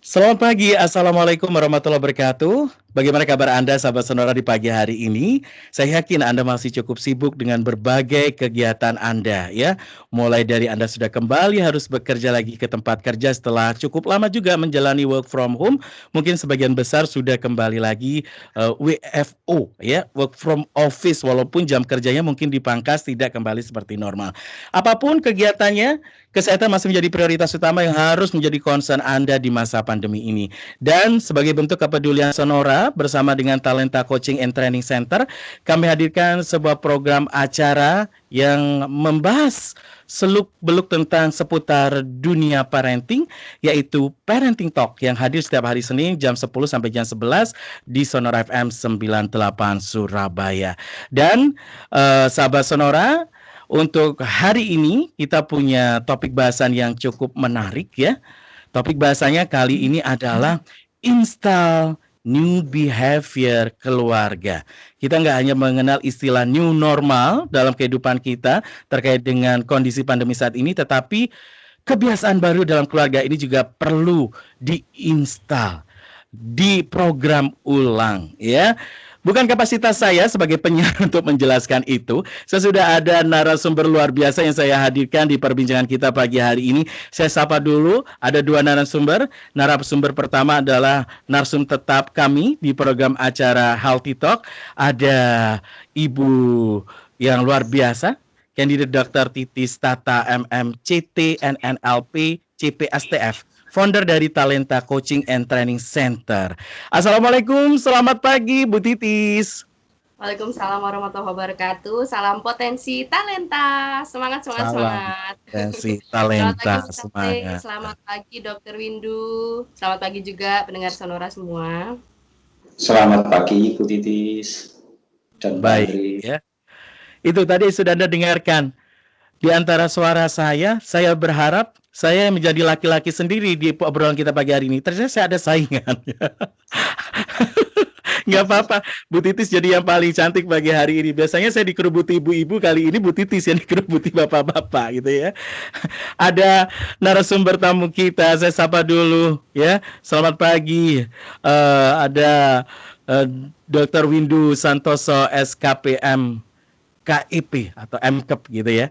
Selamat pagi, Assalamualaikum warahmatullahi wabarakatuh. Bagaimana kabar Anda, sahabat Sonora, di pagi hari ini? Saya yakin Anda masih cukup sibuk dengan berbagai kegiatan Anda, ya. Mulai dari Anda sudah kembali harus bekerja lagi ke tempat kerja setelah cukup lama juga menjalani work from home. Mungkin sebagian besar sudah kembali lagi WFO, ya, work from office, walaupun jam kerjanya mungkin dipangkas, tidak kembali seperti normal. Apapun kegiatannya, kesehatan masih menjadi prioritas utama yang harus menjadi concern Anda di masa pandemi ini. Dan sebagai bentuk kepedulian Sonora bersama dengan Talenta Coaching and Training Center, kami hadirkan sebuah program acara yang membahas seluk-beluk tentang seputar dunia parenting, yaitu Parenting Talk yang hadir setiap hari Senin jam 10 sampai jam 11 di Sonora FM 98 Surabaya. Dan sahabat Sonora, untuk hari ini kita punya topik bahasan yang cukup menarik, ya. Topik bahasanya kali ini adalah install new behavior keluarga. Kita nggak hanya mengenal istilah new normal dalam kehidupan kita terkait dengan kondisi pandemi saat ini, tetapi kebiasaan baru dalam keluarga ini juga perlu diinstal, diprogram ulang, ya. Bukan kapasitas saya sebagai penyiar untuk menjelaskan itu. Saya sudah ada narasumber luar biasa yang saya hadirkan di perbincangan kita pagi hari ini. Saya sapa dulu, ada dua narasumber. Narasumber pertama adalah narsum tetap kami di program acara Healthy Talk. Ada Ibu yang luar biasa, Candidate Dr. Titis Tata MMCT NNLP CPSTF, founder dari Talenta Coaching and Training Center. Assalamualaikum, selamat pagi Bu Titis. Waalaikumsalam warahmatullahi wabarakatuh. Salam potensi talenta. Semangat, semangat, Salam semangat. potensi Selamat talenta, pagi, semangat. selamat pagi Dokter Windu. Selamat pagi juga pendengar Sonora semua. Selamat pagi Bu Titis dan Baik, Andri. ya. Itu tadi sudah Anda dengarkan. Di antara suara saya berharap saya menjadi laki-laki sendiri di obrolan kita pagi hari ini. Ternyata saya ada saingan. Nggak apa-apa, Bu Titis jadi yang paling cantik pagi hari ini. Biasanya saya dikerubuti ibu-ibu, kali ini Bu Titis yang dikerubuti bapak-bapak gitu ya. Ada narasumber tamu kita, saya sapa dulu ya. Selamat pagi. Ada Dr. Windu Santoso SKPM KIP atau MKEP gitu ya.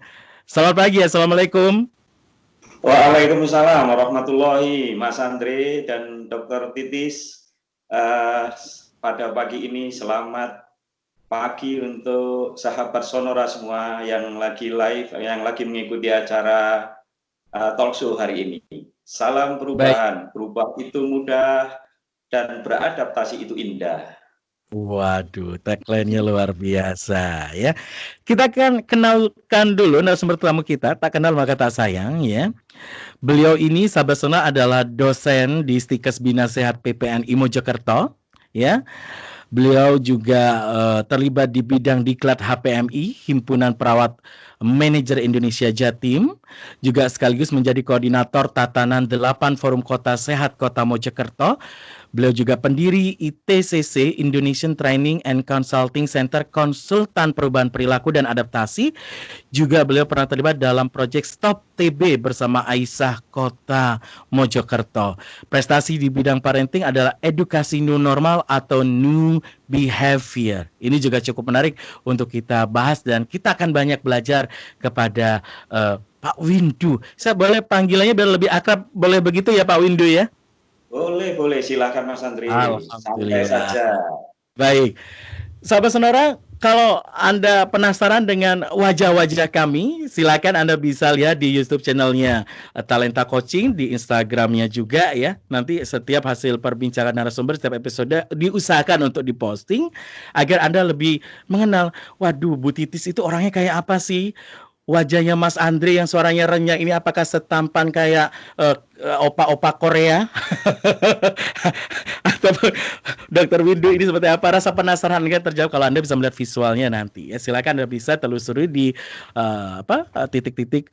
Selamat pagi, Assalamualaikum. Waalaikumsalam warahmatullahi, Mas Andre dan Dr. Titis. Pada pagi ini selamat pagi untuk sahabat Sonora semua yang lagi live, yang lagi mengikuti acara talk show hari ini. Salam perubahan, berubah itu mudah dan beradaptasi itu indah. Waduh, tagline-nya luar biasa ya. Kita kan kenalkan dulu narasumber tamu kita, tak kenal maka tak sayang ya. Beliau ini sahabat Sonora adalah dosen di Stikes Bina Sehat PPNI Mojokerto ya. Beliau juga terlibat di bidang diklat HPMI, Himpunan Perawat Manajer Indonesia Jatim, juga sekaligus menjadi koordinator tatanan 8 Forum Kota Sehat Kota Mojokerto. Beliau juga pendiri ITCC, Indonesian Training and Consulting Center, konsultan perubahan perilaku dan adaptasi. Juga beliau pernah terlibat dalam proyek Stop TB bersama Aisyah Kota Mojokerto. Prestasi di bidang parenting adalah edukasi new normal atau new behavior. Ini juga cukup menarik untuk kita bahas dan kita akan banyak belajar kepada Pak Windu. Saya boleh panggilannya biar lebih akrab, boleh begitu ya Pak Windu ya? Boleh, silakan Mas Andri. Alhamdulillah. Santai saja. Baik, sahabat Sonora, kalau Anda penasaran dengan wajah-wajah kami, silakan Anda bisa lihat di YouTube channelnya Talenta Coaching, di Instagramnya juga ya. Nanti setiap hasil perbincangan narasumber, setiap episode diusahakan untuk diposting agar Anda lebih mengenal, waduh Bu Titis itu orangnya kayak apa sih? Wajahnya Mas Andre yang suaranya renyah ini apakah setampan kayak opa-opa Korea? Atau Dr. Windu ini seperti apa? Rasa penasaran kan terjawab kalau Anda bisa melihat visualnya nanti. Ya, silakan Anda bisa telusuri di titik-titik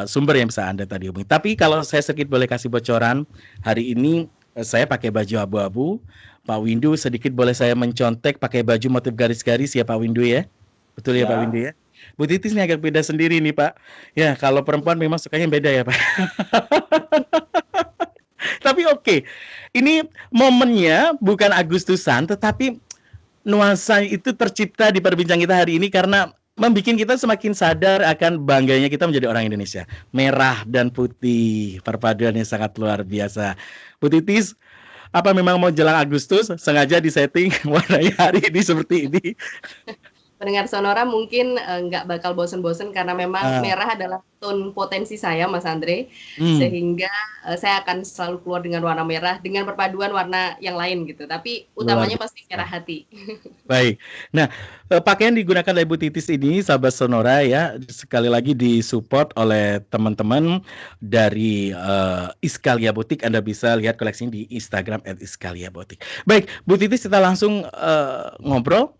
sumber yang bisa Anda tadi hubungi. Tapi kalau saya sedikit boleh kasih bocoran, hari ini saya pakai baju abu-abu. Pak Windu sedikit boleh saya mencontek pakai baju motif garis-garis ya Pak Windu ya? Betul ya Pak Windu ya? Bu Titis ini agak beda sendiri nih Pak. Ya kalau perempuan memang sukanya beda ya Pak. Tapi oke, ini momennya bukan Agustusan, tetapi nuansa itu tercipta di perbincangan kita hari ini karena membuat kita semakin sadar akan bangganya kita menjadi orang Indonesia. Merah dan putih, perpaduan yang sangat luar biasa. Bu Titis, apa memang mau jelang Agustus sengaja disetting warnanya hari ini seperti ini? Pendengar Sonora mungkin nggak bakal bosen-bosen karena memang Ah, merah adalah tone potensi saya, Mas Andre, hmm, sehingga saya akan selalu keluar dengan warna merah dengan perpaduan warna yang lain gitu. Tapi luar utamanya pasti merah biasa. hati. Baik. Nah, pakaian digunakan oleh Bu Titis ini, sahabat Sonora ya, sekali lagi disupport oleh teman-teman dari Iskalia Boutique. Anda bisa lihat koleksinya di Instagram @Iskalia Boutique. Baik, Bu Titis kita langsung ngobrol.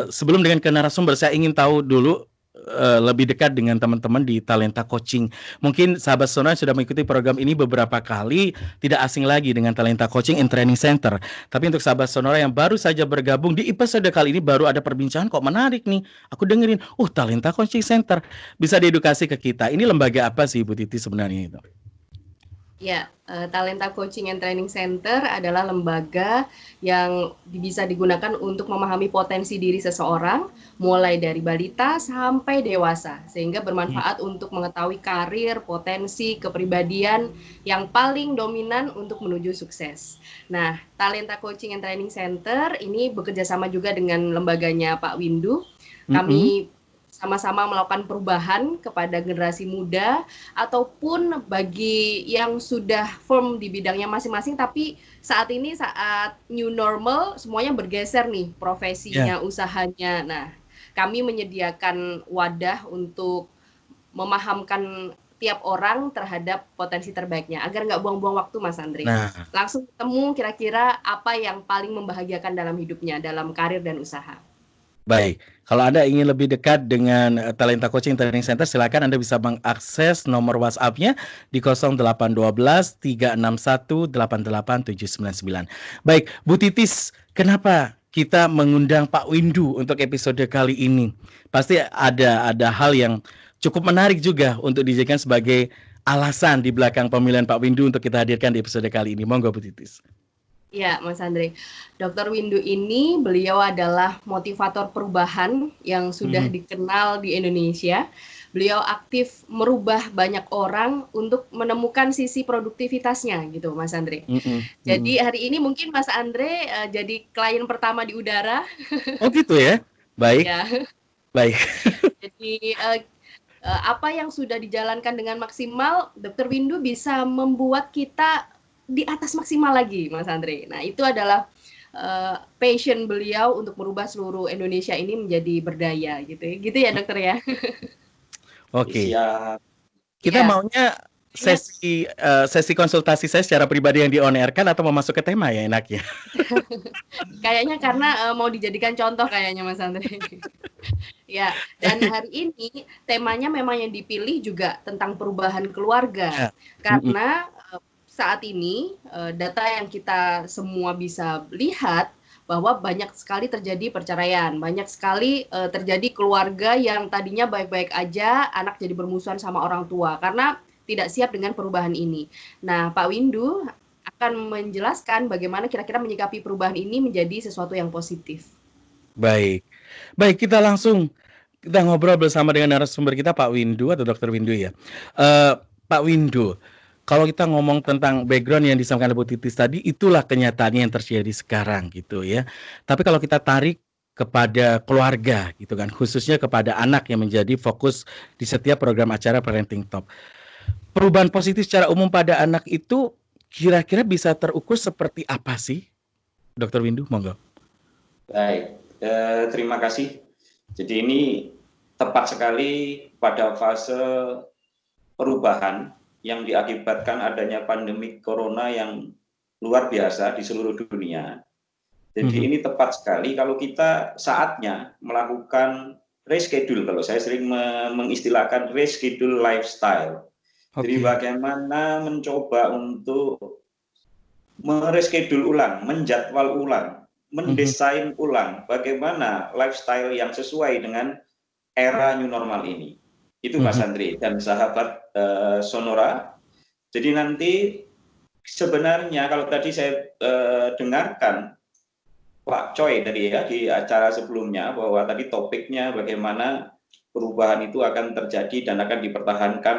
Sebelum dengan ke narasumber, saya ingin tahu dulu lebih dekat dengan teman-teman di Talenta Coaching. Mungkin sahabat Sonora sudah mengikuti program ini beberapa kali, tidak asing lagi dengan Talenta Coaching and Training Center. Tapi untuk sahabat Sonora yang baru saja bergabung di episode kali ini baru ada perbincangan kok menarik nih. Aku dengerin, Talenta Coaching Center bisa diedukasi ke kita. Ini lembaga apa sih Bu Titi sebenarnya itu? Ya, Talenta Coaching and Training Center adalah lembaga yang bisa digunakan untuk memahami potensi diri seseorang, mulai dari balita sampai dewasa, sehingga bermanfaat untuk mengetahui karir, potensi, kepribadian yang paling dominan untuk menuju sukses. Nah, Talenta Coaching and Training Center ini bekerja sama juga dengan lembaganya Pak Windu. Kami sama-sama melakukan perubahan kepada generasi muda ataupun bagi yang sudah firm di bidangnya masing-masing, tapi saat ini saat new normal semuanya bergeser nih Ya, profesinya, usahanya. Nah, kami menyediakan wadah untuk memahamkan tiap orang terhadap potensi terbaiknya agar nggak buang-buang waktu, Mas Andre. nah Langsung ketemu kira-kira apa yang paling membahagiakan dalam hidupnya, dalam karir dan usaha. baik. Kalau Anda ingin lebih dekat dengan Talenta Coaching Training Center, silakan Anda bisa mengakses nomor WhatsApp-nya di 0812 361 88799. Baik, Bu Titis, kenapa kita mengundang Pak Windu untuk episode kali ini? Pasti ada hal yang cukup menarik juga untuk dijadikan sebagai alasan di belakang pemilihan Pak Windu untuk kita hadirkan di episode kali ini. Monggo Bu Titis. Ya, Mas Andre. Dr. Windu ini beliau adalah motivator perubahan yang sudah dikenal di Indonesia. Beliau aktif merubah banyak orang untuk menemukan sisi produktivitasnya gitu, Mas Andre. Jadi hari ini mungkin Mas Andre jadi klien pertama di udara. Oh gitu ya? Baik, Ya. baik. Jadi apa yang sudah dijalankan dengan maksimal, Dr. Windu bisa membuat kita di atas maksimal lagi, Mas Andre. Nah, itu adalah passion beliau untuk merubah seluruh Indonesia ini menjadi berdaya gitu ya. Gitu ya, Dokter ya. Oke. Siap. Kita Ya. maunya sesi konsultasi saya secara pribadi yang di-on-air-kan atau mau masuk ke tema ya enaknya? Kayaknya karena mau dijadikan contoh kayaknya, Mas Andre. Ya, dan hari ini temanya memang yang dipilih juga tentang perubahan keluarga. Ya. Karena saat ini data yang kita semua bisa lihat bahwa banyak sekali terjadi perceraian, banyak sekali terjadi keluarga yang tadinya baik-baik aja, anak jadi bermusuhan sama orang tua karena tidak siap dengan perubahan ini. Nah, Pak Windu akan menjelaskan bagaimana kira-kira menyikapi perubahan ini menjadi sesuatu yang positif. Baik. Baik, kita ngobrol bersama dengan narasumber kita Pak Windu atau Dr. Windu ya. Pak Windu, kalau kita ngomong tentang background yang disampaikan Bu Titis tadi, itulah kenyataannya yang terjadi sekarang gitu ya. Tapi kalau kita tarik kepada keluarga gitu kan, khususnya kepada anak yang menjadi fokus di setiap program acara Parenting Top. Perubahan positif secara umum pada anak itu kira-kira bisa terukur seperti apa sih, Dr. Windu? Monggo. Baik, terima kasih. Jadi ini tepat sekali pada fase perubahan yang diakibatkan adanya pandemi corona yang luar biasa di seluruh dunia. Jadi ini tepat sekali kalau kita saatnya melakukan reschedule, kalau saya sering mengistilahkan reschedule lifestyle. Jadi bagaimana mencoba untuk mereschedule ulang, menjadwal ulang, mendesain ulang bagaimana lifestyle yang sesuai dengan era new normal ini. Itu Mas Andri dan sahabat Sonora. Jadi nanti sebenarnya kalau tadi saya dengarkan Pak Choi tadi ya di acara sebelumnya, bahwa tadi topiknya bagaimana perubahan itu akan terjadi dan akan dipertahankan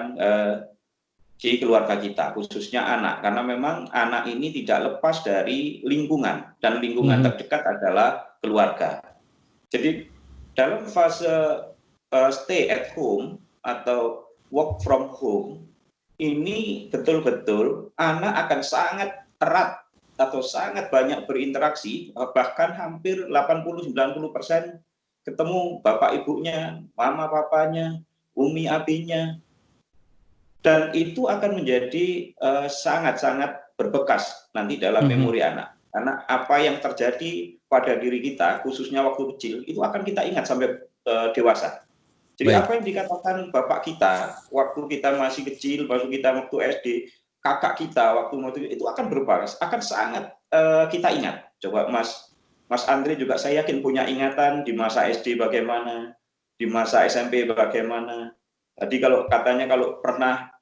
di keluarga kita, khususnya anak, karena memang anak ini tidak lepas dari lingkungan, dan lingkungan terdekat adalah keluarga. Jadi dalam fase stay at home atau work from home, ini betul-betul anak akan sangat erat atau sangat banyak berinteraksi, bahkan hampir 80-90% ketemu bapak ibunya, mama papanya, umi abinya, dan itu akan menjadi sangat-sangat berbekas nanti dalam memori anak. Karena apa yang terjadi pada diri kita, khususnya waktu kecil, itu akan kita ingat sampai dewasa. Jadi Baik. apa yang dikatakan bapak kita waktu kita masih kecil, waktu kita waktu SD, kakak kita waktu itu akan berbalas, akan sangat kita ingat. Coba Mas Andre juga saya yakin punya ingatan di masa SD bagaimana, di masa SMP bagaimana. Tadi kalau katanya kalau pernah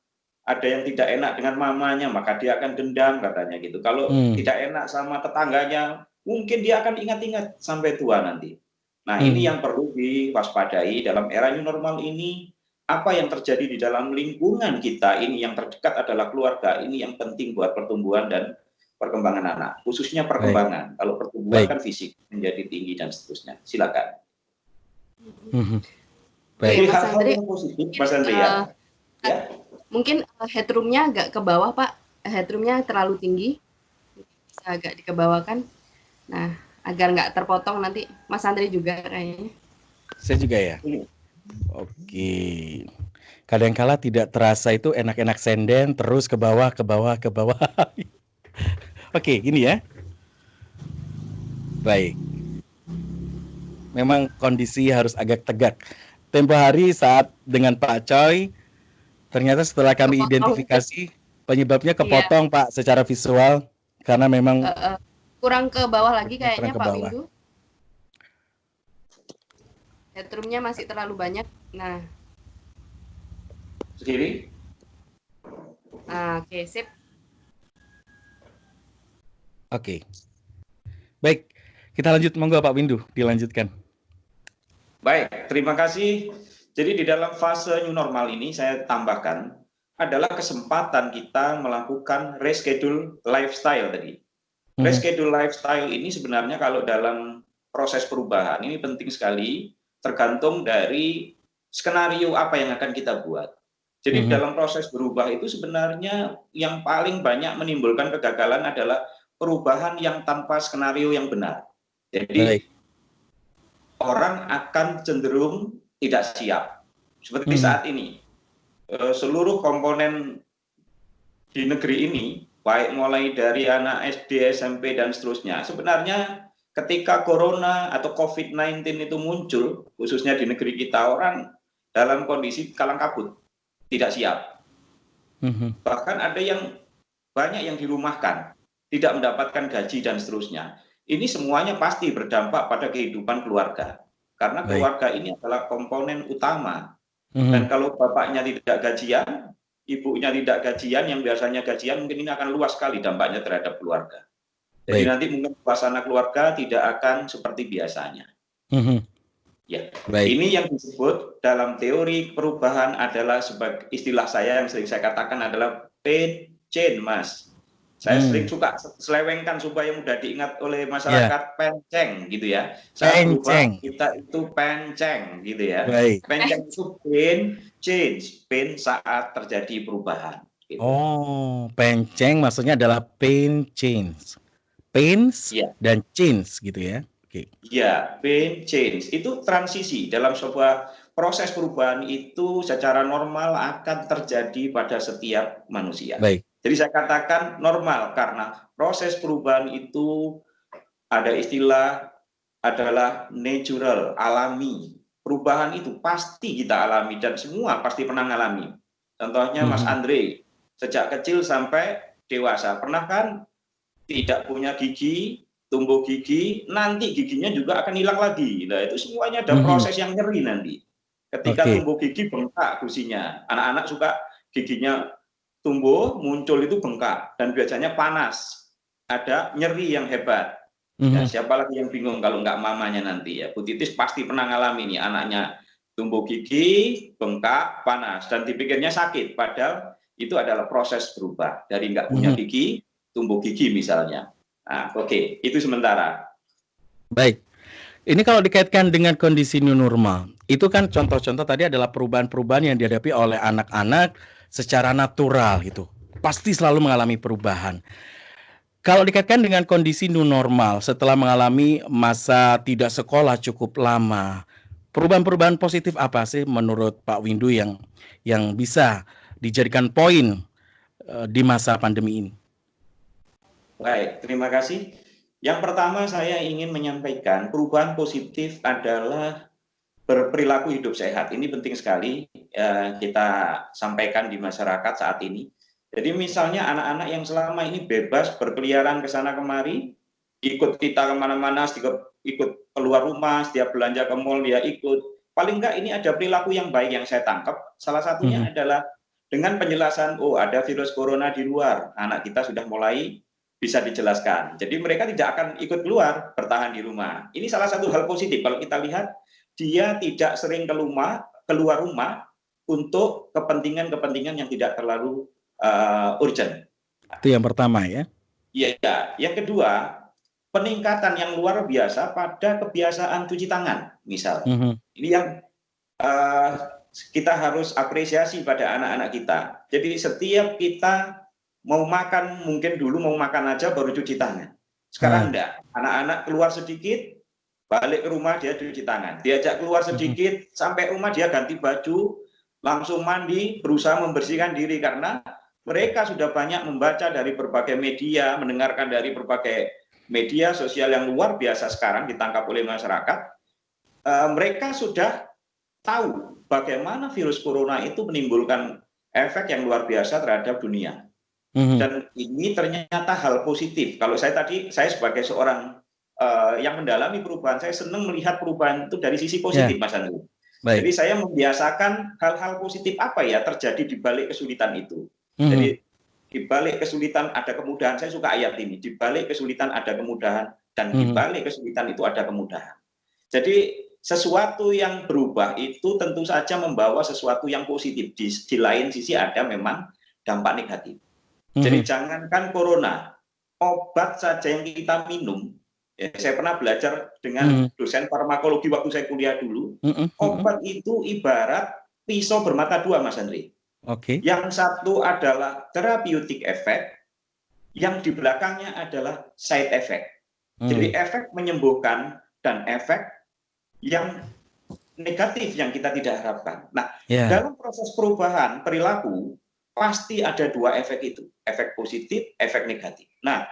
ada yang tidak enak dengan mamanya, maka dia akan dendam katanya gitu. Kalau tidak enak sama tetangganya, mungkin dia akan ingat-ingat sampai tua nanti. Nah, ini yang perlu diwaspadai dalam era new normal ini. Apa yang terjadi di dalam lingkungan kita ini yang terdekat adalah keluarga. Ini yang penting buat pertumbuhan dan perkembangan anak, khususnya perkembangan. Kalau pertumbuhan kan fisik menjadi tinggi dan seterusnya. Silakan. Baik. Jadi hal-hal yang positif, Mas Andre ya. Mungkin headroomnya agak ke bawah, Pak. Headroomnya terlalu tinggi, bisa agak dikebawakan. Nah, agar nggak terpotong nanti. Mas Andre juga kayaknya. Saya juga ya. Oke. Kadangkala tidak terasa itu enak-enak senden terus ke bawah, ke bawah, ke bawah. Oke, gini ya. Baik. Memang kondisi harus agak tegak. Tempo hari saat dengan Pak Choi, ternyata setelah kami identifikasi penyebabnya kepotong Pak secara visual karena memang kurang ke bawah lagi kayaknya Pak Windu. Headroomnya masih terlalu banyak. Nah. Sendiri? Oke, sip. Oke. Baik, kita lanjut, monggo Pak Windu, dilanjutkan. Baik, terima kasih. Jadi di dalam fase new normal ini saya tambahkan adalah kesempatan kita melakukan reschedule lifestyle tadi. Reschedule lifestyle ini sebenarnya kalau dalam proses perubahan ini penting sekali, tergantung dari skenario apa yang akan kita buat. Jadi dalam proses berubah itu sebenarnya yang paling banyak menimbulkan kegagalan adalah perubahan yang tanpa skenario yang benar. Jadi orang akan cenderung tidak siap. Seperti saat ini, seluruh komponen di negeri ini, baik mulai dari anak SD, SMP, dan seterusnya, sebenarnya ketika corona atau COVID-19 itu muncul, khususnya di negeri kita, orang dalam kondisi kalang kabut, tidak siap. Bahkan ada yang banyak yang dirumahkan, tidak mendapatkan gaji, dan seterusnya. Ini semuanya pasti berdampak pada kehidupan keluarga. Karena keluarga ini adalah komponen utama. Dan kalau bapaknya tidak gajian, ibunya tidak gajian, yang biasanya gajian, mungkin ini akan luas sekali dampaknya terhadap keluarga. Jadi nanti mungkin suasana keluarga tidak akan seperti biasanya. Ya, ini yang disebut dalam teori perubahan adalah sebagai istilah saya yang sering saya katakan adalah pain chain, Mas. Saya sering suka selewengkan supaya mudah diingat oleh masyarakat, penceng gitu ya. Saat berubah kita itu penceng gitu ya. Penceng itu pain, change, pain saat terjadi perubahan. Gitu. Oh, penceng maksudnya adalah pain change. Pains dan change gitu ya. Ya, pain change itu transisi dalam sebuah proses perubahan itu secara normal akan terjadi pada setiap manusia. Jadi saya katakan normal karena proses perubahan itu ada istilah adalah natural, alami. Perubahan itu pasti kita alami dan semua pasti pernah alami. Contohnya Mas Andre, sejak kecil sampai dewasa, pernah kan tidak punya gigi, tumbuh gigi, nanti giginya juga akan hilang lagi. Nah, itu semuanya ada proses yang nyeri nanti. Ketika tumbuh gigi bengkak gusinya. Anak-anak suka giginya tumbuh, muncul itu bengkak dan biasanya panas, ada nyeri yang hebat. Ya, siapa lagi yang bingung kalau nggak mamanya nanti ya. Bu Titis pasti pernah ngalami nih, anaknya tumbuh gigi, bengkak, panas, dan dipikirnya sakit, padahal itu adalah proses berubah dari nggak punya gigi, tumbuh gigi misalnya. Nah, oke, itu sementara. Baik. Ini kalau dikaitkan dengan kondisi new normal, itu kan contoh-contoh tadi adalah perubahan-perubahan yang dihadapi oleh anak-anak secara natural gitu. Pasti selalu mengalami perubahan. Kalau dikaitkan dengan kondisi new normal setelah mengalami masa tidak sekolah cukup lama, perubahan-perubahan positif apa sih menurut Pak Windu yang bisa dijadikan poin di masa pandemi ini? Baik, terima kasih. Yang pertama saya ingin menyampaikan perubahan positif adalah berperilaku hidup sehat. Ini penting sekali kita sampaikan di masyarakat saat ini. Jadi misalnya anak-anak yang selama ini bebas berkeliaran ke sana kemari, ikut kita kemana-mana, ikut keluar rumah, setiap belanja ke mall dia ikut. Paling enggak ini ada perilaku yang baik yang saya tangkap. Salah satunya adalah dengan penjelasan, oh ada virus corona di luar, anak kita sudah mulai bisa dijelaskan. Jadi mereka tidak akan ikut keluar, bertahan di rumah. Ini salah satu hal positif. Kalau kita lihat, dia tidak sering keluar rumah untuk kepentingan-kepentingan yang tidak terlalu urgent. Itu yang pertama ya. Iya, yang kedua, peningkatan yang luar biasa pada kebiasaan cuci tangan, misal. Ini yang kita harus apresiasi pada anak-anak kita. Jadi setiap kita mau makan, mungkin dulu mau makan aja baru cuci tangan. Sekarang enggak. Anak-anak keluar sedikit, balik ke rumah dia cuci tangan. Diajak keluar sedikit, sampai rumah dia ganti baju, langsung mandi, berusaha membersihkan diri karena mereka sudah banyak membaca dari berbagai media, mendengarkan dari berbagai media sosial yang luar biasa sekarang ditangkap oleh masyarakat. Mereka sudah tahu bagaimana virus corona itu menimbulkan efek yang luar biasa terhadap dunia. Dan ini ternyata hal positif. Kalau saya sebagai seorang yang mendalami perubahan, saya senang melihat perubahan itu dari sisi positif, Mas Andrew. Jadi saya membiasakan hal-hal positif apa ya terjadi di balik kesulitan itu. Jadi di balik kesulitan ada kemudahan. Saya suka ayat ini. Di balik kesulitan ada kemudahan dan di balik kesulitan itu ada kemudahan. Jadi sesuatu yang berubah itu tentu saja membawa sesuatu yang positif. Di lain sisi ada memang dampak negatif. Jadi jangankan corona, obat saja yang kita minum. Ya, saya pernah belajar dengan dosen farmakologi waktu saya kuliah dulu. Obat itu ibarat pisau bermata dua, Mas Andri. Yang satu adalah therapeutic effect, yang di belakangnya adalah side effect. Jadi efek menyembuhkan dan efek yang negatif yang kita tidak harapkan. Nah, dalam proses perubahan perilaku pasti ada dua efek itu, efek positif, efek negatif. Nah,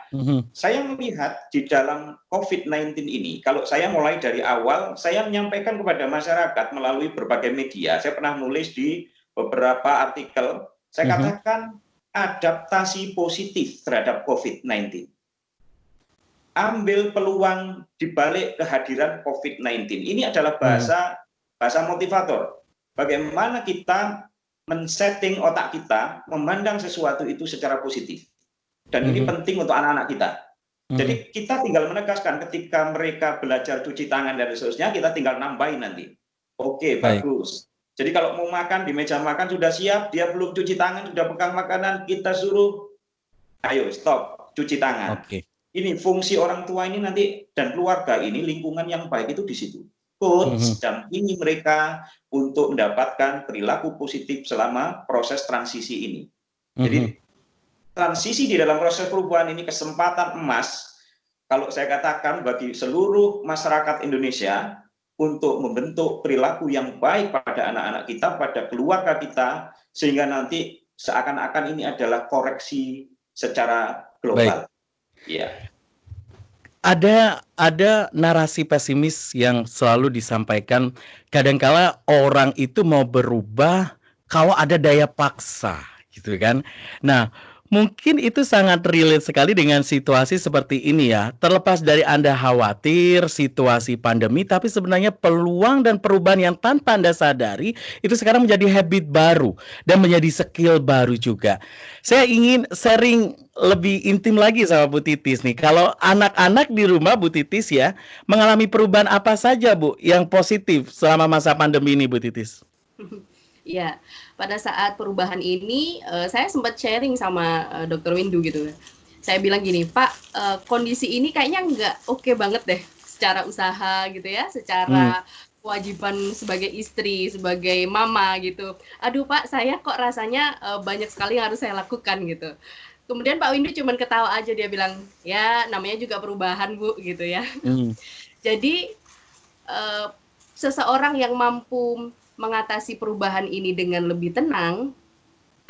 saya melihat di dalam COVID-19 ini, kalau saya mulai dari awal, saya menyampaikan kepada masyarakat melalui berbagai media. Saya pernah nulis di beberapa artikel, saya katakan adaptasi positif terhadap COVID-19. Ambil peluang di balik kehadiran COVID-19. Ini adalah bahasa motivator. Bagaimana kita men-setting otak kita, memandang sesuatu itu secara positif. Dan ini penting untuk anak-anak kita. Jadi kita tinggal menegaskan ketika mereka belajar cuci tangan dan seterusnya, kita tinggal nambahin nanti. Oke, bagus. Jadi kalau mau makan, di meja makan sudah siap, dia belum cuci tangan, sudah pegang makanan, kita suruh, ayo stop, cuci tangan. Ini fungsi orang tua ini nanti, dan keluarga ini, lingkungan yang baik itu di situ. Coach, dampingi mereka untuk mendapatkan perilaku positif selama proses transisi ini. Jadi transisi di dalam proses perubahan ini kesempatan emas, kalau saya katakan bagi seluruh masyarakat Indonesia, untuk membentuk perilaku yang baik pada anak-anak kita, pada keluarga kita, sehingga nanti seakan-akan ini adalah koreksi secara global. Ya. Ada narasi pesimis yang selalu disampaikan, kadangkala orang itu mau berubah kalau ada daya paksa, gitu kan. Nah, Mungkin itu sangat relate sekali dengan situasi seperti ini ya. Terlepas dari Anda khawatir situasi pandemi, tapi sebenarnya peluang dan perubahan yang tanpa Anda sadari itu sekarang menjadi habit baru dan menjadi skill baru juga. Saya ingin sharing lebih intim lagi sama Bu Titis nih. Kalau anak-anak di rumah Bu Titis ya, mengalami perubahan apa saja Bu yang positif selama masa pandemi ini Bu Titis? Ya, pada saat perubahan ini saya sempat sharing sama Dokter Windu gitu. Saya bilang gini, Pak, kondisi ini kayaknya nggak oke banget deh secara usaha gitu ya, Hmm. secara kewajiban sebagai istri, sebagai mama gitu. Aduh Pak, saya kok rasanya banyak sekali yang harus saya lakukan gitu. Kemudian Pak Windu cuman ketawa aja, dia bilang, ya namanya juga perubahan Bu gitu ya. Hmm. Jadi eh, seseorang yang mampu mengatasi perubahan ini dengan lebih tenang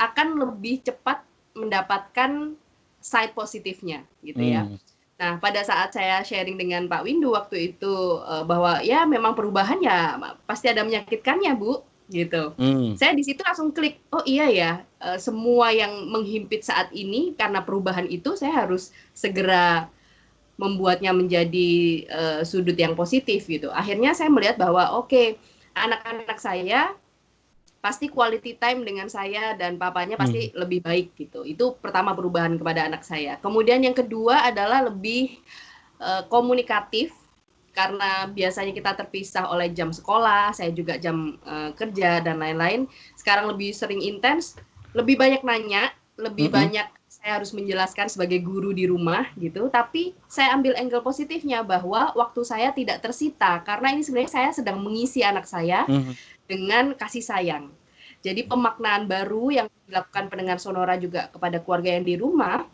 akan lebih cepat mendapatkan side positifnya gitu ya. Hmm. Nah, pada saat saya sharing dengan Pak Windu waktu itu bahwa ya memang perubahan ya pasti ada menyakitkannya, Bu, gitu. Hmm. Saya di situ langsung klik, oh iya ya, semua yang menghimpit saat ini karena perubahan itu saya harus segera membuatnya menjadi sudut yang positif gitu. Akhirnya saya melihat bahwa oke, anak-anak saya pasti quality time dengan saya dan papanya Hmm. pasti lebih baik gitu. Itu pertama perubahan kepada anak saya. Kemudian yang kedua adalah lebih komunikatif karena biasanya kita terpisah oleh jam sekolah, saya juga jam kerja dan lain-lain. Sekarang lebih sering intens, lebih banyak nanya, lebih Hmm. banyak saya harus menjelaskan sebagai guru di rumah gitu. Tapi saya ambil angle positifnya bahwa waktu saya tidak tersita karena ini sebenarnya saya sedang mengisi anak saya Hmm. dengan kasih sayang. Jadi pemaknaan baru yang dilakukan pendengar sonora juga kepada keluarga yang di rumah,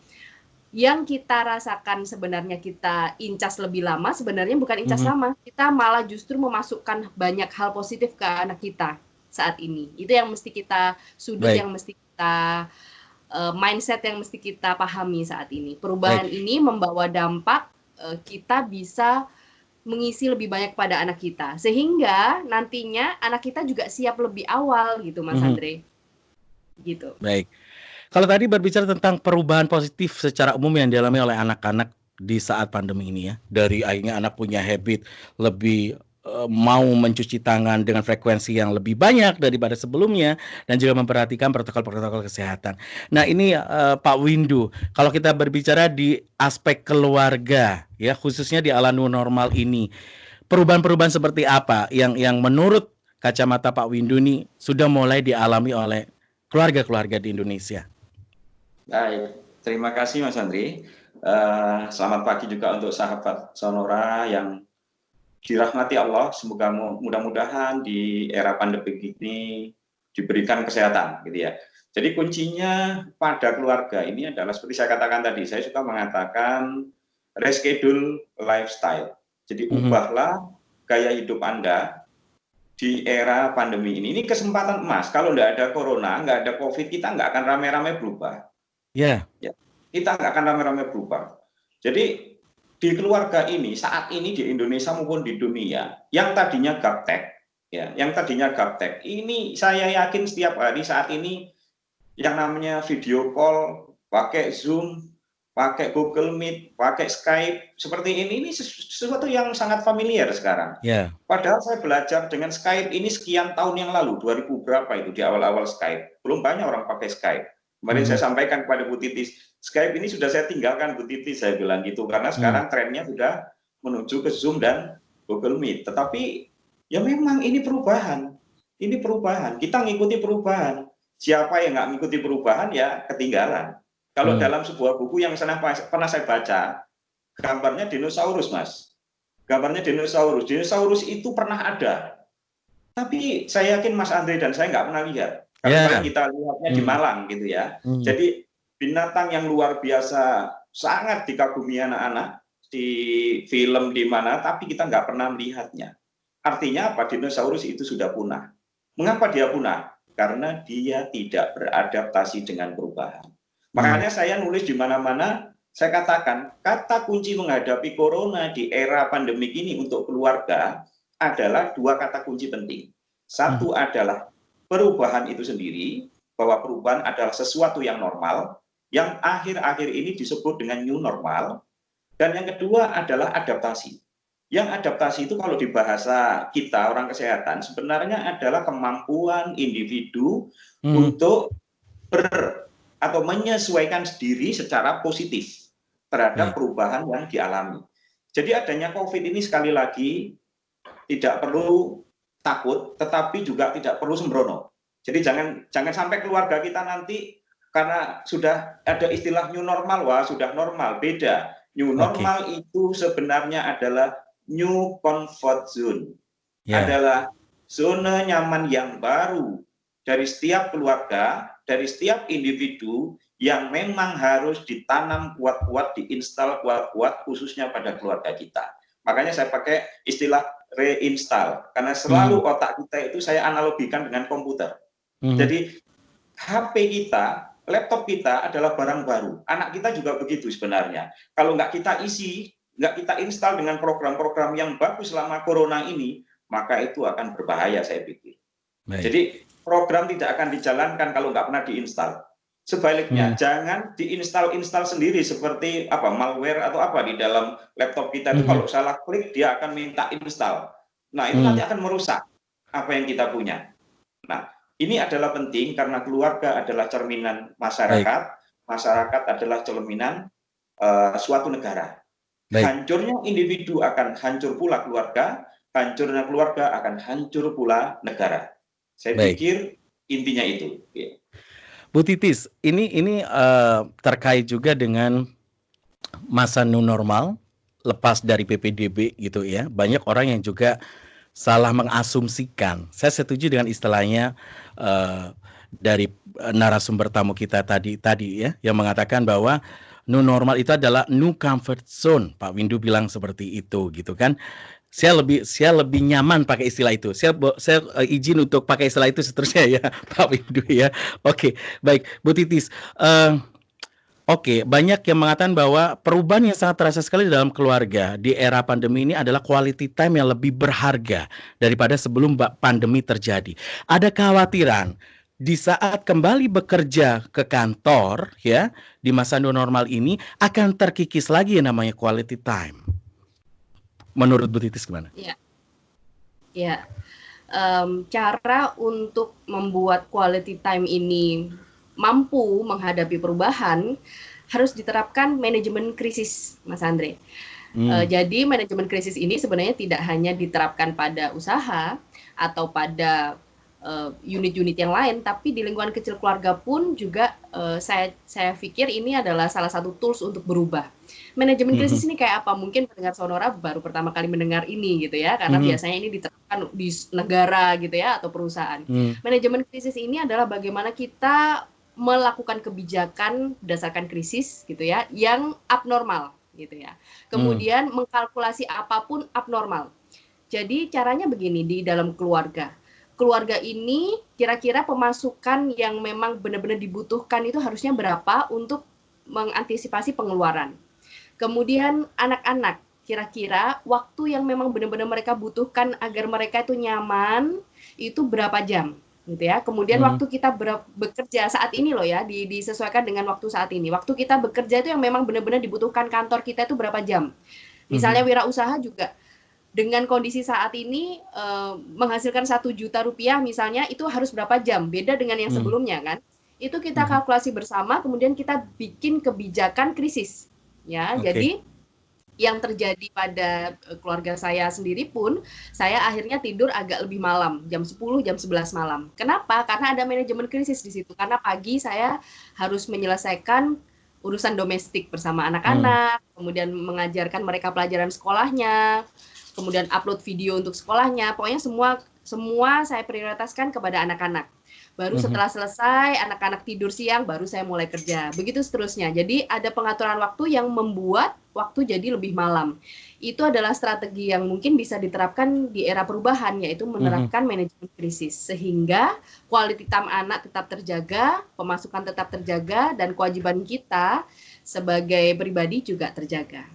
yang kita rasakan sebenarnya kita incas lebih lama, sebenarnya bukan incas Hmm. lama, kita malah justru memasukkan banyak hal positif ke anak kita saat ini. Itu yang mesti kita sudut, Baik, yang mesti kita mindset yang mesti kita pahami saat ini. baik. Perubahan ini membawa dampak kita bisa mengisi lebih banyak pada anak kita sehingga nantinya anak kita juga siap lebih awal gitu Mas Hmm. Andre gitu. Baik. Kalau tadi berbicara tentang perubahan positif secara umum yang dialami oleh anak-anak di saat pandemi ini ya, dari akhirnya anak punya habit lebih, mau mencuci tangan dengan frekuensi yang lebih banyak daripada sebelumnya dan juga memperhatikan protokol-protokol kesehatan. Nah ini, Pak Windu, kalau kita berbicara di aspek keluarga ya, khususnya di ala new normal ini, perubahan-perubahan seperti apa yang menurut kacamata Pak Windu nih sudah mulai dialami oleh keluarga-keluarga di Indonesia? Baik, terima kasih Mas Andri. Selamat pagi juga untuk sahabat Sonora yang dirahmati Allah. Semoga mudah-mudahan di era pandemi ini diberikan kesehatan, gitu ya. Jadi kuncinya pada keluarga ini adalah seperti saya katakan tadi. Saya suka mengatakan reschedule lifestyle. Jadi Mhm. ubahlah gaya hidup Anda di era pandemi ini. Ini kesempatan emas. Kalau nggak ada corona, nggak ada COVID, kita nggak akan rame-rame berubah. Ya. Ya, kita nggak akan rame-rame berubah. Jadi di keluarga ini saat ini di Indonesia maupun di dunia yang tadinya gaptek, ya, yang tadinya gaptek, ini saya yakin setiap hari saat ini yang namanya video call, pakai Zoom, pakai Google Meet, pakai Skype, seperti ini sesuatu yang sangat familiar sekarang. Ya. Padahal saya belajar dengan Skype ini sekian tahun yang lalu, 2000 berapa itu di awal-awal Skype. Belum banyak orang pakai Skype. Kemarin saya Mhm. sampaikan kepada Bu Titis, Skype ini sudah saya tinggalkan Bu Titis, saya bilang gitu, karena Mmm. sekarang trennya sudah menuju ke Zoom dan Google Meet. Tetapi ya memang ini perubahan. Ini perubahan. Kita ngikuti perubahan. Siapa yang nggak mengikuti perubahan ya ketinggalan. Kalau Mmm. dalam sebuah buku yang pernah saya baca, gambarnya dinosaurus, Mas. Gambarnya dinosaurus. Dinosaurus itu pernah ada. Tapi saya yakin Mas Andre dan saya nggak pernah lihat. Karena paling Ya. kita lihatnya di Mmm. Malang gitu ya. Mmm. Jadi binatang yang luar biasa sangat dikagumi anak-anak di film di mana, tapi kita nggak pernah melihatnya. Artinya apa? Dinosaurus itu sudah punah. Mengapa dia punah? Karena dia tidak beradaptasi dengan perubahan. Mmm. Makanya saya nulis di mana-mana, saya katakan, kata kunci menghadapi corona di era pandemik ini untuk keluarga adalah dua kata kunci penting. Mhm. Satu adalah perubahan itu sendiri, bahwa perubahan adalah sesuatu yang normal. yang akhir-akhir ini disebut dengan new normal. Dan yang kedua adalah adaptasi. Yang adaptasi itu kalau di bahasa kita orang kesehatan sebenarnya adalah kemampuan individu untuk atau menyesuaikan diri secara positif terhadap perubahan yang dialami. Jadi adanya COVID ini sekali lagi tidak perlu takut, tetapi juga tidak perlu sembrono. Jadi jangan sampai keluarga kita nanti karena sudah ada istilah new normal, wah sudah normal, beda. New normal itu sebenarnya adalah new comfort zone, adalah zona nyaman yang baru dari setiap keluarga, dari setiap individu yang memang harus ditanam kuat-kuat, diinstal kuat-kuat, khususnya pada keluarga kita. Makanya saya pakai istilah reinstall, karena selalu otak kita itu saya analogikan dengan komputer. Jadi HP kita, laptop kita adalah barang baru. Anak kita juga begitu sebenarnya. Kalau nggak kita isi, nggak kita install dengan program-program yang bagus selama corona ini, maka itu akan berbahaya saya pikir. Jadi program tidak akan dijalankan kalau nggak pernah diinstal. Sebaliknya, jangan diinstal sendiri seperti malware atau apa di dalam laptop kita itu kalau salah klik dia akan minta install. Nah, itu nanti akan merusak apa yang kita punya. Nah, ini adalah penting karena keluarga adalah cerminan masyarakat, masyarakat adalah cerminan suatu negara. Hancurnya individu akan hancur pula keluarga, hancurnya keluarga akan hancur pula negara. Saya pikir intinya itu. Bu Titis, ini terkait juga dengan masa new normal lepas dari PPDB gitu ya. Banyak orang yang juga salah mengasumsikan. Saya setuju dengan istilahnya dari narasumber tamu kita tadi ya, yang mengatakan bahwa new normal itu adalah new comfort zone. Pak Windu bilang seperti itu gitu kan. Saya lebih nyaman pakai istilah itu. Saya izin untuk pakai istilah itu seterusnya ya, Pak Windu ya. Oke, baik, Bu Titis. Banyak yang mengatakan bahwa perubahan yang sangat terasa sekali dalam keluarga di era pandemi ini adalah quality time yang lebih berharga daripada sebelum pandemi terjadi. Ada kekhawatiran di saat kembali bekerja ke kantor ya, di masa new normal ini akan terkikis lagi yang namanya quality time. Menurut Bu Titis gimana? Ya. Cara untuk membuat quality time ini mampu menghadapi perubahan harus diterapkan manajemen krisis, Mas Andre. Jadi manajemen krisis ini sebenarnya tidak hanya diterapkan pada usaha atau pada unit-unit yang lain, tapi di lingkungan kecil keluarga pun juga saya pikir ini adalah salah satu tools untuk berubah. Manajemen krisis ini kayak apa? Mungkin pendengar Sonora baru pertama kali mendengar ini gitu ya, karena biasanya ini diterapkan di negara gitu ya atau perusahaan. Manajemen krisis ini adalah bagaimana kita melakukan kebijakan berdasarkan krisis gitu ya, yang abnormal gitu ya. Kemudian mengkalkulasi apapun abnormal. Jadi caranya begini di dalam keluarga. Keluarga ini kira-kira pemasukan yang memang benar-benar dibutuhkan itu harusnya berapa untuk mengantisipasi pengeluaran. Kemudian anak-anak, kira-kira waktu yang memang benar-benar mereka butuhkan agar mereka itu nyaman itu berapa jam gitu ya. Kemudian waktu kita bekerja saat ini loh ya, disesuaikan dengan waktu saat ini. Waktu kita bekerja itu yang memang benar-benar dibutuhkan kantor kita itu berapa jam. Misalnya wirausaha juga dengan kondisi saat ini menghasilkan 1 juta rupiah misalnya itu harus berapa jam, beda dengan yang sebelumnya kan. Itu kita kalkulasi bersama, kemudian kita bikin kebijakan krisis ya. Jadi yang terjadi pada keluarga saya sendiri pun, saya akhirnya tidur agak lebih malam, jam 10, jam 11 malam. Kenapa? Karena ada manajemen krisis di situ. Karena pagi saya harus menyelesaikan urusan domestik bersama anak-anak, kemudian mengajarkan mereka pelajaran sekolahnya, kemudian upload video untuk sekolahnya. Pokoknya semua saya prioritaskan kepada anak-anak. Baru setelah selesai, anak-anak tidur siang, baru saya mulai kerja. Begitu seterusnya. Jadi ada pengaturan waktu yang membuat waktu jadi lebih malam. Itu adalah strategi yang mungkin bisa diterapkan di era perubahan, yaitu menerapkan manajemen krisis. Sehingga quality time anak tetap terjaga, pemasukan tetap terjaga, dan kewajiban kita sebagai pribadi juga terjaga.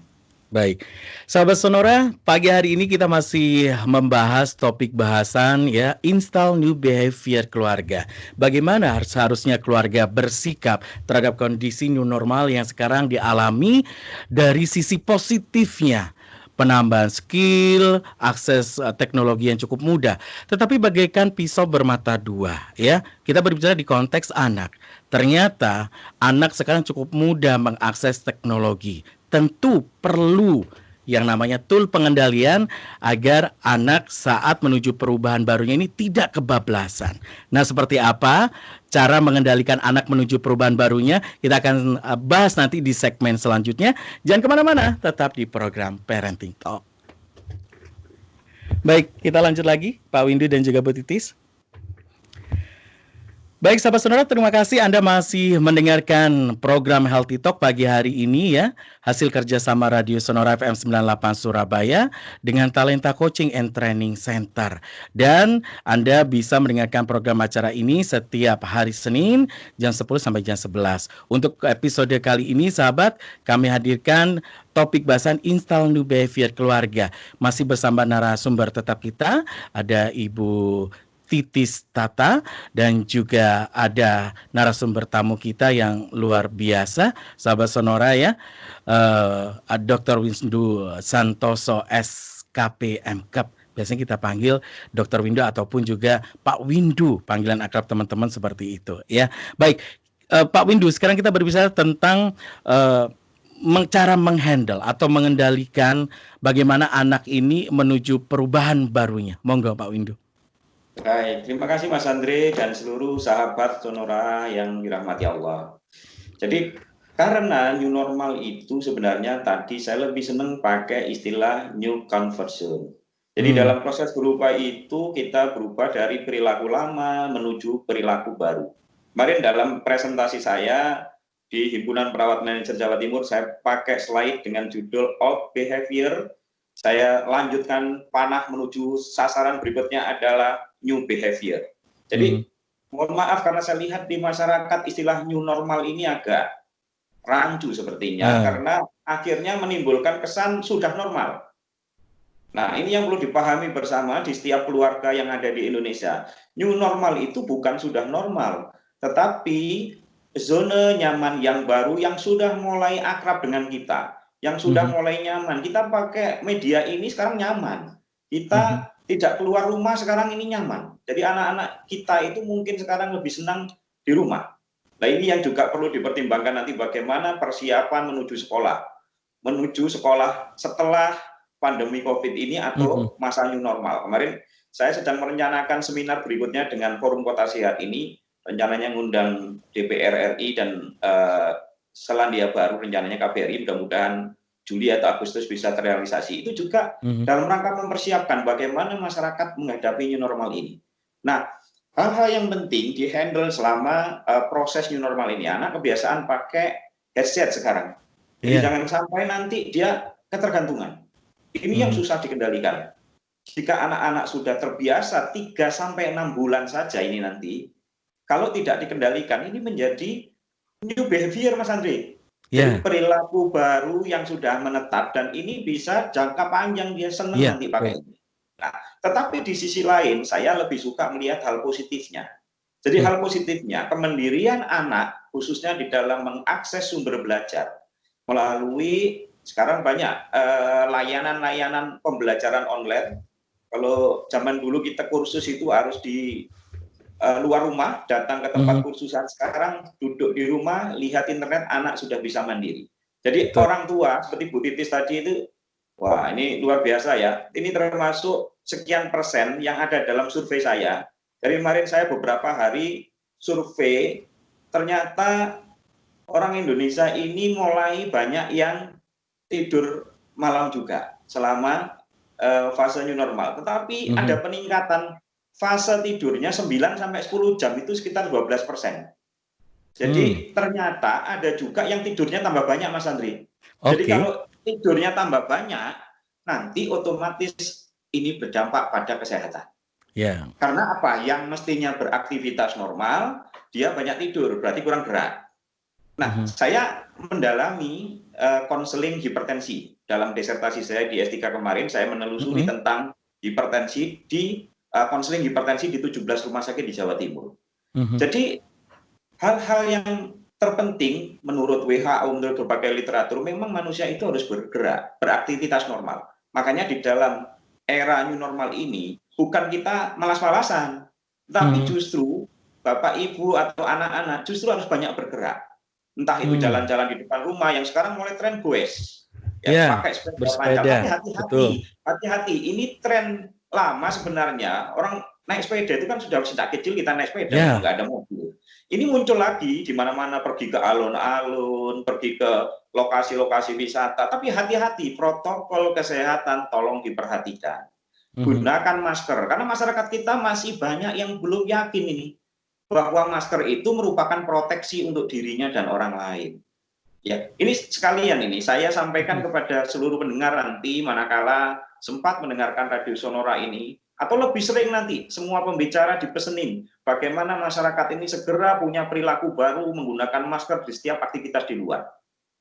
Baik, sahabat Sonora, pagi hari ini kita masih membahas topik bahasan ya, install new behavior keluarga. Bagaimana seharusnya keluarga bersikap terhadap kondisi new normal yang sekarang dialami dari sisi positifnya. Penambahan skill, akses teknologi yang cukup mudah. Tetapi bagaikan pisau bermata dua, ya. Kita berbicara di konteks anak. Ternyata anak sekarang cukup mudah mengakses teknologi. Tentu perlu yang namanya tool pengendalian agar anak saat menuju perubahan barunya ini tidak kebablasan. Nah, seperti apa cara mengendalikan anak menuju perubahan barunya? Kita akan bahas nanti di segmen selanjutnya. Jangan kemana-mana, tetap di program Parenting Talk. Baik, kita lanjut lagi, Pak Windu dan juga Bu Titis. Baik, sahabat Sonora, terima kasih Anda masih mendengarkan program Healthy Talk pagi hari ini ya. Hasil kerjasama Radio Sonora FM 98 Surabaya dengan Talenta Coaching and Training Center. Dan Anda bisa mendengarkan program acara ini setiap hari Senin jam 10 sampai jam 11. Untuk episode kali ini, sahabat, kami hadirkan topik bahasan install new behavior keluarga. Masih bersama narasumber tetap kita, ada Ibu Titis Tata dan juga ada narasumber tamu kita yang luar biasa, sahabat Sonora ya, Dr. Windu Santoso SKP MKep. Biasanya kita panggil Dr. Windu ataupun juga Pak Windu, panggilan akrab teman-teman seperti itu ya. Baik, Pak Windu, sekarang kita berbicara tentang cara menghandle atau mengendalikan bagaimana anak ini menuju perubahan barunya. Monggo Pak Windu. Baik, terima kasih Mas Andre dan seluruh sahabat Sonora yang dirahmati Allah. Jadi karena new normal itu sebenarnya tadi saya lebih senang pakai istilah new conversion. Jadi dalam proses berubah itu kita berubah dari perilaku lama menuju perilaku baru. Kemarin dalam presentasi saya di Himpunan Perawat Manajer Jawa Timur saya pakai slide dengan judul Old Behavior. Saya lanjutkan panah menuju sasaran berikutnya adalah new behavior. Jadi mohon maaf karena saya lihat di masyarakat istilah new normal ini agak rancu sepertinya karena akhirnya menimbulkan kesan sudah normal. Nah, ini yang perlu dipahami bersama di setiap keluarga yang ada di Indonesia. New normal itu bukan sudah normal, tetapi zona nyaman yang baru yang sudah mulai akrab dengan kita, yang sudah mulai nyaman. Kita pakai media ini sekarang nyaman. Kita tidak keluar rumah sekarang ini nyaman. Jadi anak-anak kita itu mungkin sekarang lebih senang di rumah. Nah, ini yang juga perlu dipertimbangkan nanti bagaimana persiapan menuju sekolah. Menuju sekolah setelah pandemi COVID ini atau masa new normal. Kemarin saya sedang merencanakan seminar berikutnya dengan Forum Kota Sehat ini. Rencananya ngundang DPR RI dan Selandia Baru, rencananya KBRI, mudah-mudahan Juli atau Agustus bisa terrealisasi. Itu juga dalam rangka mempersiapkan bagaimana masyarakat menghadapi new normal ini. Nah, hal-hal yang penting di-handle selama proses new normal ini. Anak kebiasaan pakai headset sekarang. Jadi jangan sampai nanti dia ketergantungan. Ini yang susah dikendalikan. Jika anak-anak sudah terbiasa 3-6 bulan saja ini nanti, kalau tidak dikendalikan, ini menjadi new behavior, Mas Andre. Jadi perilaku baru yang sudah menetap dan ini bisa jangka panjang dia senang nanti pakai ini. Nah, tetapi di sisi lain saya lebih suka melihat hal positifnya. Jadi hal positifnya kemandirian anak khususnya di dalam mengakses sumber belajar melalui sekarang banyak layanan-layanan pembelajaran online. Kalau zaman dulu kita kursus itu harus di luar rumah, datang ke tempat kursusan. Sekarang duduk di rumah, lihat internet, anak sudah bisa mandiri. Jadi orang tua seperti Bu Titis tadi itu, wah ini luar biasa ya. Ini termasuk sekian persen yang ada dalam survei saya. Dari kemarin saya beberapa hari survei, ternyata orang Indonesia ini mulai banyak yang tidur malam juga selama fase new normal. Tetapi ada peningkatan fase tidurnya 9-10 jam itu sekitar 12%. Jadi ternyata ada juga yang tidurnya tambah banyak, Mas Andri. Jadi kalau tidurnya tambah banyak, nanti otomatis ini berdampak pada kesehatan. Karena apa? Yang mestinya beraktivitas normal, dia banyak tidur, berarti kurang gerak. Nah, saya mendalami konseling hipertensi. Dalam disertasi saya di S3 kemarin, saya menelusuri tentang hipertensi di konseling hipertensi di 17 rumah sakit di Jawa Timur. Jadi hal-hal yang terpenting menurut WHO, menurut berbagai literatur, memang manusia itu harus bergerak, beraktivitas normal. Makanya di dalam era new normal ini, bukan kita malas-malasan, tapi justru Bapak, Ibu, atau anak-anak justru harus banyak bergerak. Entah itu jalan-jalan di depan rumah, yang sekarang mulai tren goes. Ya, pakai sepeda panjang. Tapi hati-hati, ini tren lama sebenarnya. Orang naik sepeda itu kan sudah sejak kecil kita naik sepeda, nggak ada mobil. Ini muncul lagi di mana-mana, pergi ke alun-alun, pergi ke lokasi-lokasi wisata. Tapi hati-hati, protokol kesehatan tolong diperhatikan. Gunakan masker, karena masyarakat kita masih banyak yang belum yakin ini bahwa masker itu merupakan proteksi untuk dirinya dan orang lain. Ya, ini sekalian ini saya sampaikan kepada seluruh pendengar nanti manakala sempat mendengarkan Radio Sonora ini, atau lebih sering nanti semua pembicara dipesenin bagaimana masyarakat ini segera punya perilaku baru menggunakan masker di setiap aktivitas di luar.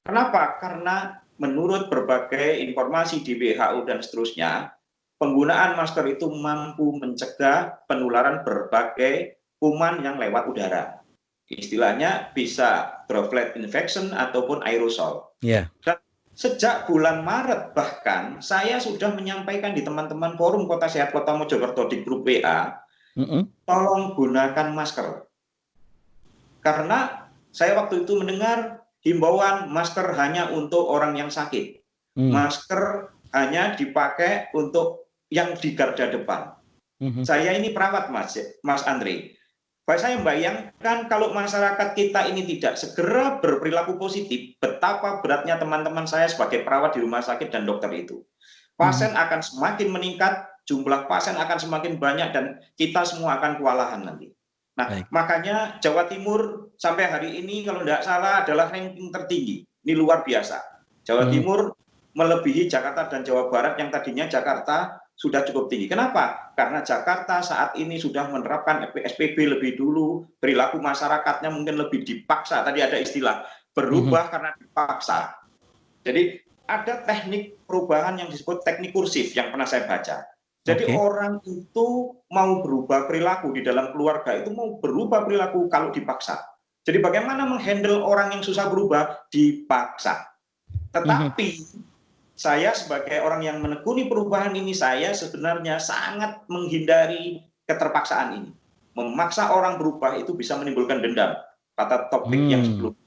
Kenapa? Karena menurut berbagai informasi di WHO dan seterusnya, penggunaan masker itu mampu mencegah penularan berbagai kuman yang lewat udara. Istilahnya bisa droplet infection ataupun aerosol. Dan sejak bulan Maret bahkan saya sudah menyampaikan di teman-teman forum Kota Sehat Kota Mojokerto di grup WA, tolong gunakan masker. Karena saya waktu itu mendengar himbauan masker hanya untuk orang yang sakit. Masker hanya dipakai untuk yang di garda depan. Saya ini perawat, Mas Andre. Saya membayangkan kalau masyarakat kita ini tidak segera berperilaku positif, betapa beratnya teman-teman saya sebagai perawat di rumah sakit dan dokter itu. Pasien akan semakin meningkat, jumlah pasien akan semakin banyak, dan kita semua akan kewalahan nanti. Nah, makanya Jawa Timur sampai hari ini kalau tidak salah adalah ranking tertinggi. Ini luar biasa. Jawa Timur melebihi Jakarta dan Jawa Barat yang tadinya Jakarta sudah cukup tinggi. Kenapa? Karena Jakarta saat ini sudah menerapkan SPB lebih dulu, perilaku masyarakatnya mungkin lebih dipaksa. Tadi ada istilah berubah karena dipaksa. Jadi ada teknik perubahan yang disebut teknik kursif yang pernah saya baca. Jadi orang itu mau berubah perilaku di dalam keluarga itu mau berubah perilaku kalau dipaksa. Jadi bagaimana menghandle orang yang susah berubah? Dipaksa. Tetapi saya sebagai orang yang menekuni perubahan ini, saya sebenarnya sangat menghindari keterpaksaan ini. Memaksa orang berubah itu bisa menimbulkan dendam, kata topik yang sebelumnya.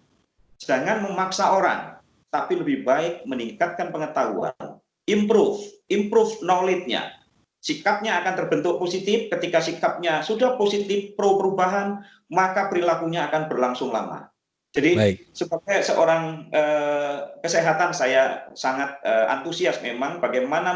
Jangan memaksa orang, tapi lebih baik meningkatkan pengetahuan, improve knowledge-nya. Sikapnya akan terbentuk positif, ketika sikapnya sudah positif, pro perubahan, maka perilakunya akan berlangsung lama. Jadi sebagai seorang kesehatan saya sangat antusias memang bagaimana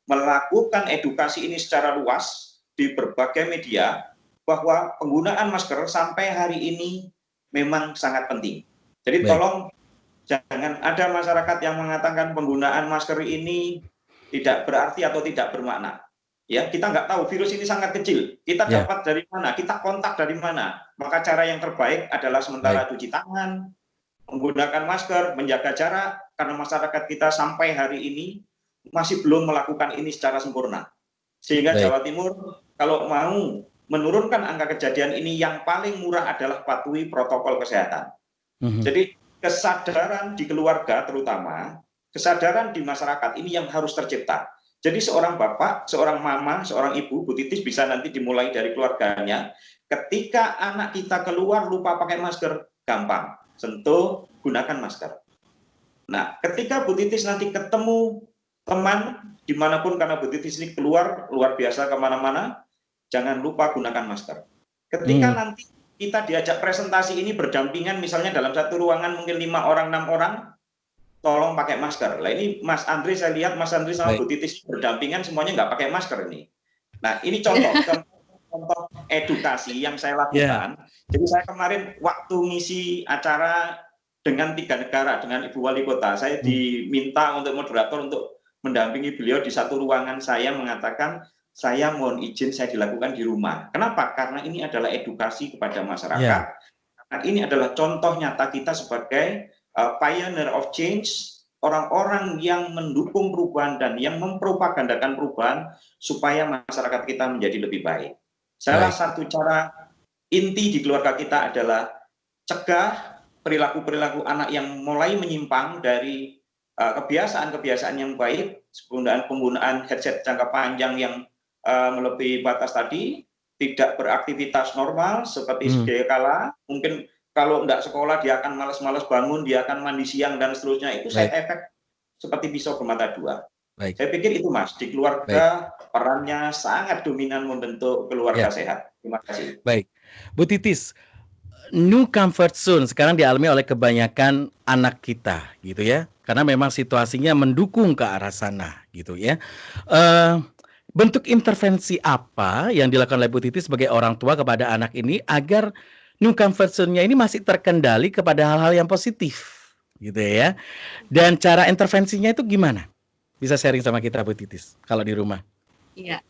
melakukan edukasi ini secara luas di berbagai media bahwa penggunaan masker sampai hari ini memang sangat penting. Jadi tolong jangan ada masyarakat yang mengatakan penggunaan masker ini tidak berarti atau tidak bermakna. Ya, kita nggak tahu virus ini sangat kecil. Kita dapat dari mana? Kita kontak dari mana? Maka cara yang terbaik adalah sementara cuci tangan, menggunakan masker, menjaga jarak, karena masyarakat kita sampai hari ini masih belum melakukan ini secara sempurna. Sehingga Jawa Timur kalau mau menurunkan angka kejadian ini yang paling murah adalah patuhi protokol kesehatan. Jadi kesadaran di keluarga terutama, kesadaran di masyarakat ini yang harus tercipta. Jadi seorang bapak, seorang mama, seorang ibu, Bu Titis bisa nanti dimulai dari keluarganya. Ketika anak kita keluar lupa pakai masker, gampang, sentuh, gunakan masker. Nah, ketika Bu Titis nanti ketemu teman dimanapun, karena Bu Titis ini keluar luar biasa kemana-mana, jangan lupa gunakan masker. Ketika nanti kita diajak presentasi ini berdampingan, misalnya dalam satu ruangan mungkin 5 orang, 6 orang, tolong pakai masker. Nah ini Mas Andri, saya lihat Mas Andri sama Bu Titis berdampingan semuanya nggak pakai masker ini. Nah ini contoh edukasi yang saya lakukan. Jadi saya kemarin waktu ngisi acara dengan 3 negara, dengan Ibu Wali Kota, saya diminta untuk moderator untuk mendampingi beliau di satu ruangan. Saya mengatakan, saya mohon izin saya dilakukan di rumah. Kenapa? Karena ini adalah edukasi kepada masyarakat. Karena ini adalah contoh nyata kita sebagai pioneer of change, orang-orang yang mendukung perubahan dan yang mempropagandakan perubahan supaya masyarakat kita menjadi lebih baik. Salah satu cara inti di keluarga kita adalah cegah perilaku-perilaku anak yang mulai menyimpang dari kebiasaan-kebiasaan yang baik, penggunaan headset jangka panjang yang melebihi batas tadi, tidak beraktivitas normal seperti sedia kala, mungkin kalau tidak sekolah dia akan malas-malas bangun, dia akan mandi siang dan seterusnya, itu side effect seperti pisau bermata dua. Saya pikir itu Mas, di keluarga perannya sangat dominan membentuk keluarga sehat. Terima kasih. Baik, Bu Titis, new comfort zone sekarang dialami oleh kebanyakan anak kita, gitu ya, karena memang situasinya mendukung ke arah sana, gitu ya. Bentuk intervensi apa yang dilakukan oleh Bu Titis sebagai orang tua kepada anak ini agar new comfort zone-nya ini masih terkendali kepada hal-hal yang positif, gitu ya? Dan cara intervensinya itu gimana? Bisa sharing sama kita, Bu Titis, kalau di rumah? Iya.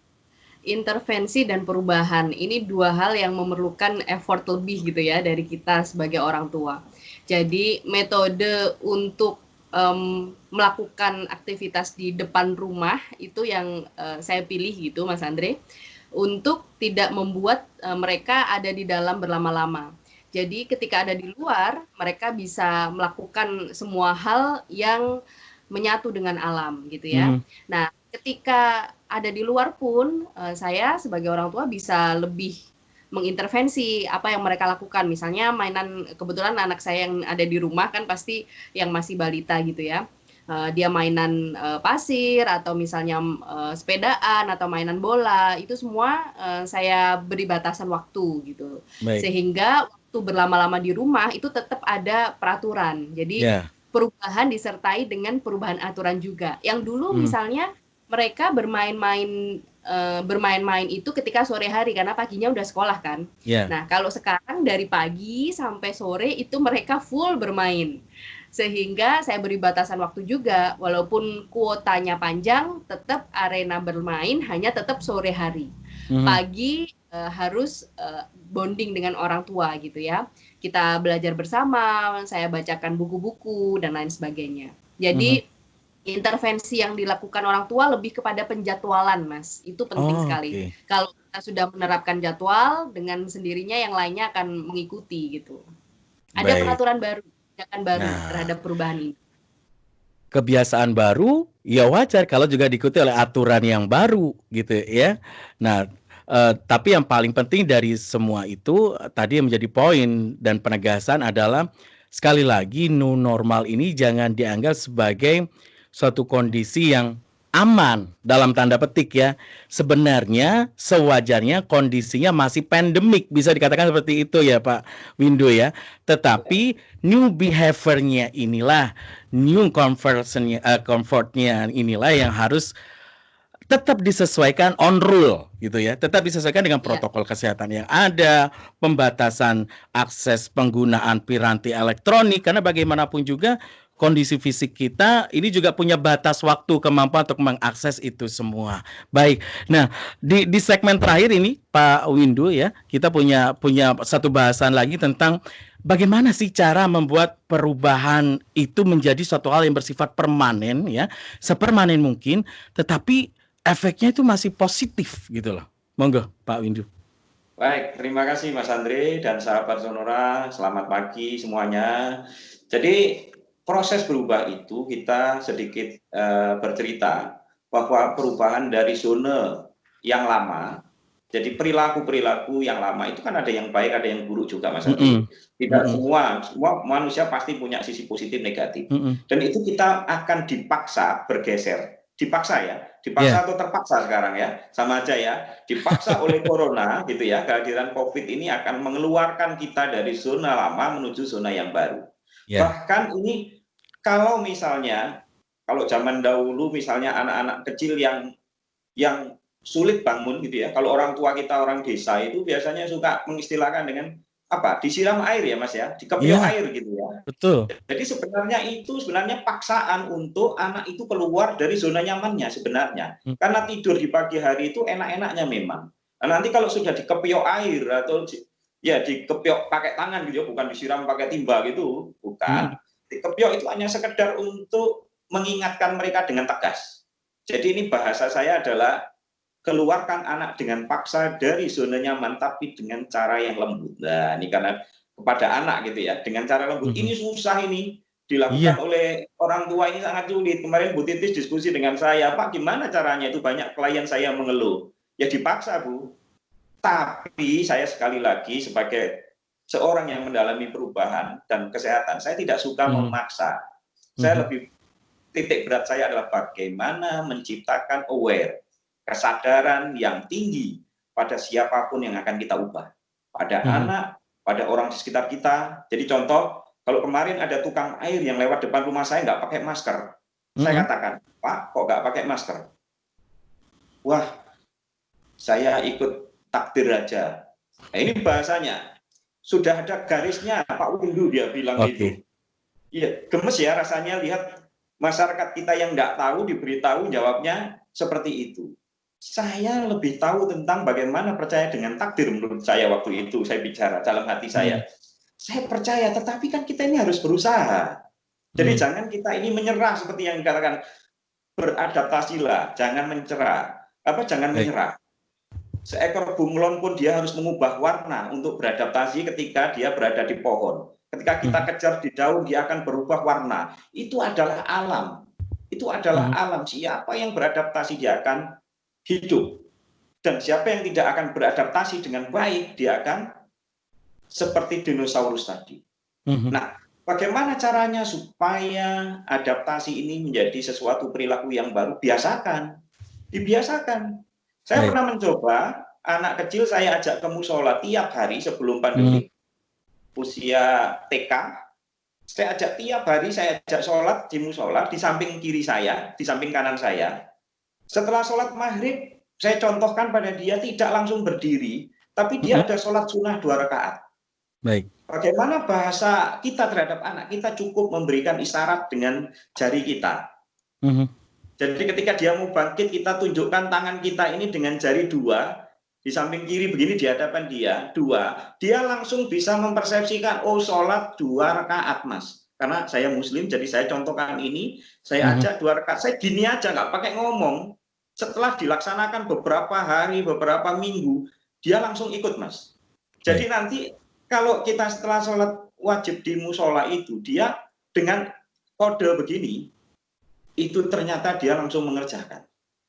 Intervensi dan perubahan ini dua hal yang memerlukan effort lebih gitu ya dari kita sebagai orang tua. Jadi metode untuk melakukan aktivitas di depan rumah itu yang saya pilih gitu Mas Andre, untuk tidak membuat mereka ada di dalam berlama-lama. Jadi ketika ada di luar, mereka bisa melakukan semua hal yang menyatu dengan alam gitu ya. Nah, ketika ada di luar pun, saya sebagai orang tua bisa lebih mengintervensi apa yang mereka lakukan. Misalnya mainan, kebetulan anak saya yang ada di rumah kan pasti yang masih balita gitu ya. Dia mainan pasir atau misalnya sepedaan atau mainan bola, itu semua saya beri batasan waktu gitu. Sehingga waktu berlama-lama di rumah itu tetap ada peraturan. Jadi perubahan disertai dengan perubahan aturan juga. Yang dulu misalnya mereka bermain-main itu ketika sore hari karena paginya udah sekolah kan. Nah, kalau sekarang dari pagi sampai sore itu mereka full bermain. Sehingga saya beri batasan waktu juga, walaupun kuotanya panjang, tetap arena bermain hanya tetap sore hari. Pagi harus bonding dengan orang tua gitu ya. Kita belajar bersama, saya bacakan buku-buku dan lain sebagainya. Jadi intervensi yang dilakukan orang tua lebih kepada penjadwalan, Mas. Itu penting sekali. Kalau kita sudah menerapkan jadwal, dengan sendirinya yang lainnya akan mengikuti gitu. Ada peraturan baru, kebijakan baru terhadap perubahan ini. Kebiasaan baru, ya wajar kalau juga diikuti oleh aturan yang baru gitu ya. Nah, tapi yang paling penting dari semua itu tadi yang menjadi poin dan penegasan adalah sekali lagi new normal ini jangan dianggap sebagai suatu kondisi yang aman dalam tanda petik ya. Sebenarnya sewajarnya kondisinya masih pandemik, bisa dikatakan seperti itu ya Pak Windu ya. Tetapi new behavior-nya inilah, new comfortnya inilah yang harus tetap disesuaikan on rule gitu ya, tetap disesuaikan dengan protokol kesehatan yang ada, pembatasan akses penggunaan piranti elektronik, karena bagaimanapun juga kondisi fisik kita ini juga punya batas waktu kemampuan untuk mengakses itu semua. Baik, nah di segmen terakhir ini Pak Windu ya, kita punya satu bahasan lagi tentang bagaimana sih cara membuat perubahan itu menjadi suatu hal yang bersifat permanen ya, sepermanen mungkin, tetapi efeknya itu masih positif gitu loh. Monggo Pak Windu. Baik, terima kasih Mas Andre dan sahabat Sonora. Selamat pagi semuanya. Jadi proses berubah itu kita sedikit bercerita bahwa perubahan dari zona yang lama, jadi perilaku-perilaku yang lama itu kan ada yang baik, ada yang buruk juga Mas Andre. Tidak semua manusia pasti punya sisi positif negatif. Dan itu kita akan dipaksa bergeser. Dipaksa atau terpaksa sekarang ya, sama aja ya, dipaksa oleh corona gitu ya, kehadiran COVID ini akan mengeluarkan kita dari zona lama menuju zona yang baru. Bahkan ini kalau misalnya, kalau zaman dahulu misalnya anak-anak kecil yang sulit bangun gitu ya, kalau orang tua kita orang desa itu biasanya suka mengistilahkan dengan apa, disiram air ya Mas ya, dikepiok air gitu ya. Betul. Jadi sebenarnya paksaan untuk anak itu keluar dari zona nyamannya sebenarnya. Karena tidur di pagi hari itu enak-enaknya memang. Nah, nanti kalau sudah dikepiok air atau ya dikepiok pakai tangan gitu ya, bukan disiram pakai timba gitu, bukan. kepiok itu hanya sekedar untuk mengingatkan mereka dengan tegas. Jadi ini bahasa saya adalah keluarkan anak dengan paksa dari zona nyaman tapi dengan cara yang lembut. Nah, ini karena kepada anak gitu ya, dengan cara lembut. Ini susah ini dilakukan oleh orang tua, ini sangat sulit. Kemarin Bu Titis diskusi dengan saya, Pak gimana caranya, itu banyak klien saya mengeluh. Ya dipaksa Bu. Tapi saya sekali lagi sebagai seorang yang mendalami perubahan dan kesehatan, saya tidak suka memaksa. Saya lebih, titik berat saya adalah bagaimana menciptakan kesadaran yang tinggi pada siapapun yang akan kita ubah. Pada anak, pada orang di sekitar kita. Jadi contoh, kalau kemarin ada tukang air yang lewat depan rumah saya nggak pakai masker. Saya katakan, Pak, kok nggak pakai masker? Wah, saya ikut takdir aja. Nah, ini bahasanya. Sudah ada garisnya, Pak Windu, dia bilang gitu. Iya, gemes ya rasanya lihat masyarakat kita yang nggak tahu diberitahu jawabnya seperti itu. Saya lebih tahu tentang bagaimana percaya dengan takdir menurut saya waktu itu. Saya bicara dalam hati saya. Saya percaya, tetapi kan kita ini harus berusaha. Jadi jangan kita ini menyerah seperti yang dikatakan, beradaptasilah, jangan jangan menyerah. Seekor bunglon pun dia harus mengubah warna untuk beradaptasi ketika dia berada di pohon. Ketika kita kejar di daun, dia akan berubah warna. Itu adalah alam. Itu adalah alam. Siapa yang beradaptasi, dia akan hidup. Dan siapa yang tidak akan beradaptasi dengan baik, dia akan seperti dinosaurus tadi. Nah, bagaimana caranya supaya adaptasi ini menjadi sesuatu perilaku yang baru? Biasakan. Dibiasakan. Saya pernah mencoba, anak kecil saya ajak ke musola tiap hari sebelum pandemi, usia TK, saya ajak tiap hari, saya ajak sholat di musola, di samping kiri saya, di samping kanan saya. Setelah sholat maghrib, saya contohkan pada dia tidak langsung berdiri, tapi dia ada sholat sunnah 2 rakaat. Baik. Bagaimana bahasa kita terhadap anak? Kita cukup memberikan isyarat dengan jari kita. Jadi ketika dia mau bangkit, kita tunjukkan tangan kita ini dengan jari 2, di samping kiri begini di hadapan dia, 2. Dia langsung bisa mempersepsikan, oh sholat 2 rakaat mas. Karena saya muslim, jadi saya contohkan ini, saya ajak 2 rakaat. Saya gini aja, nggak pakai ngomong. Setelah dilaksanakan beberapa hari, beberapa minggu, dia langsung ikut mas. Jadi nanti kalau kita setelah sholat wajib di musola itu, dia dengan kode begini, itu ternyata dia langsung mengerjakan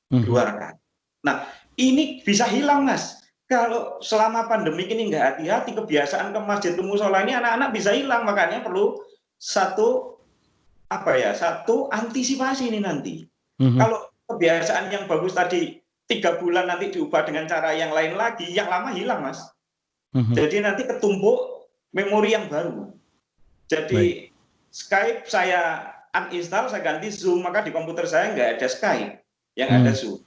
2 rakaat. Nah, ini bisa hilang mas. Kalau selama pandemi ini nggak hati-hati, kebiasaan ke masjid, ke musola ini anak-anak bisa hilang. Makanya perlu satu antisipasi ini nanti. Kalau kebiasaan yang bagus tadi 3 bulan nanti diubah dengan cara yang lain lagi, yang lama hilang mas. Jadi nanti ketumpuk memori yang baru. Jadi Skype saya uninstall, saya ganti Zoom, maka di komputer saya nggak ada Skype, yang ada Zoom.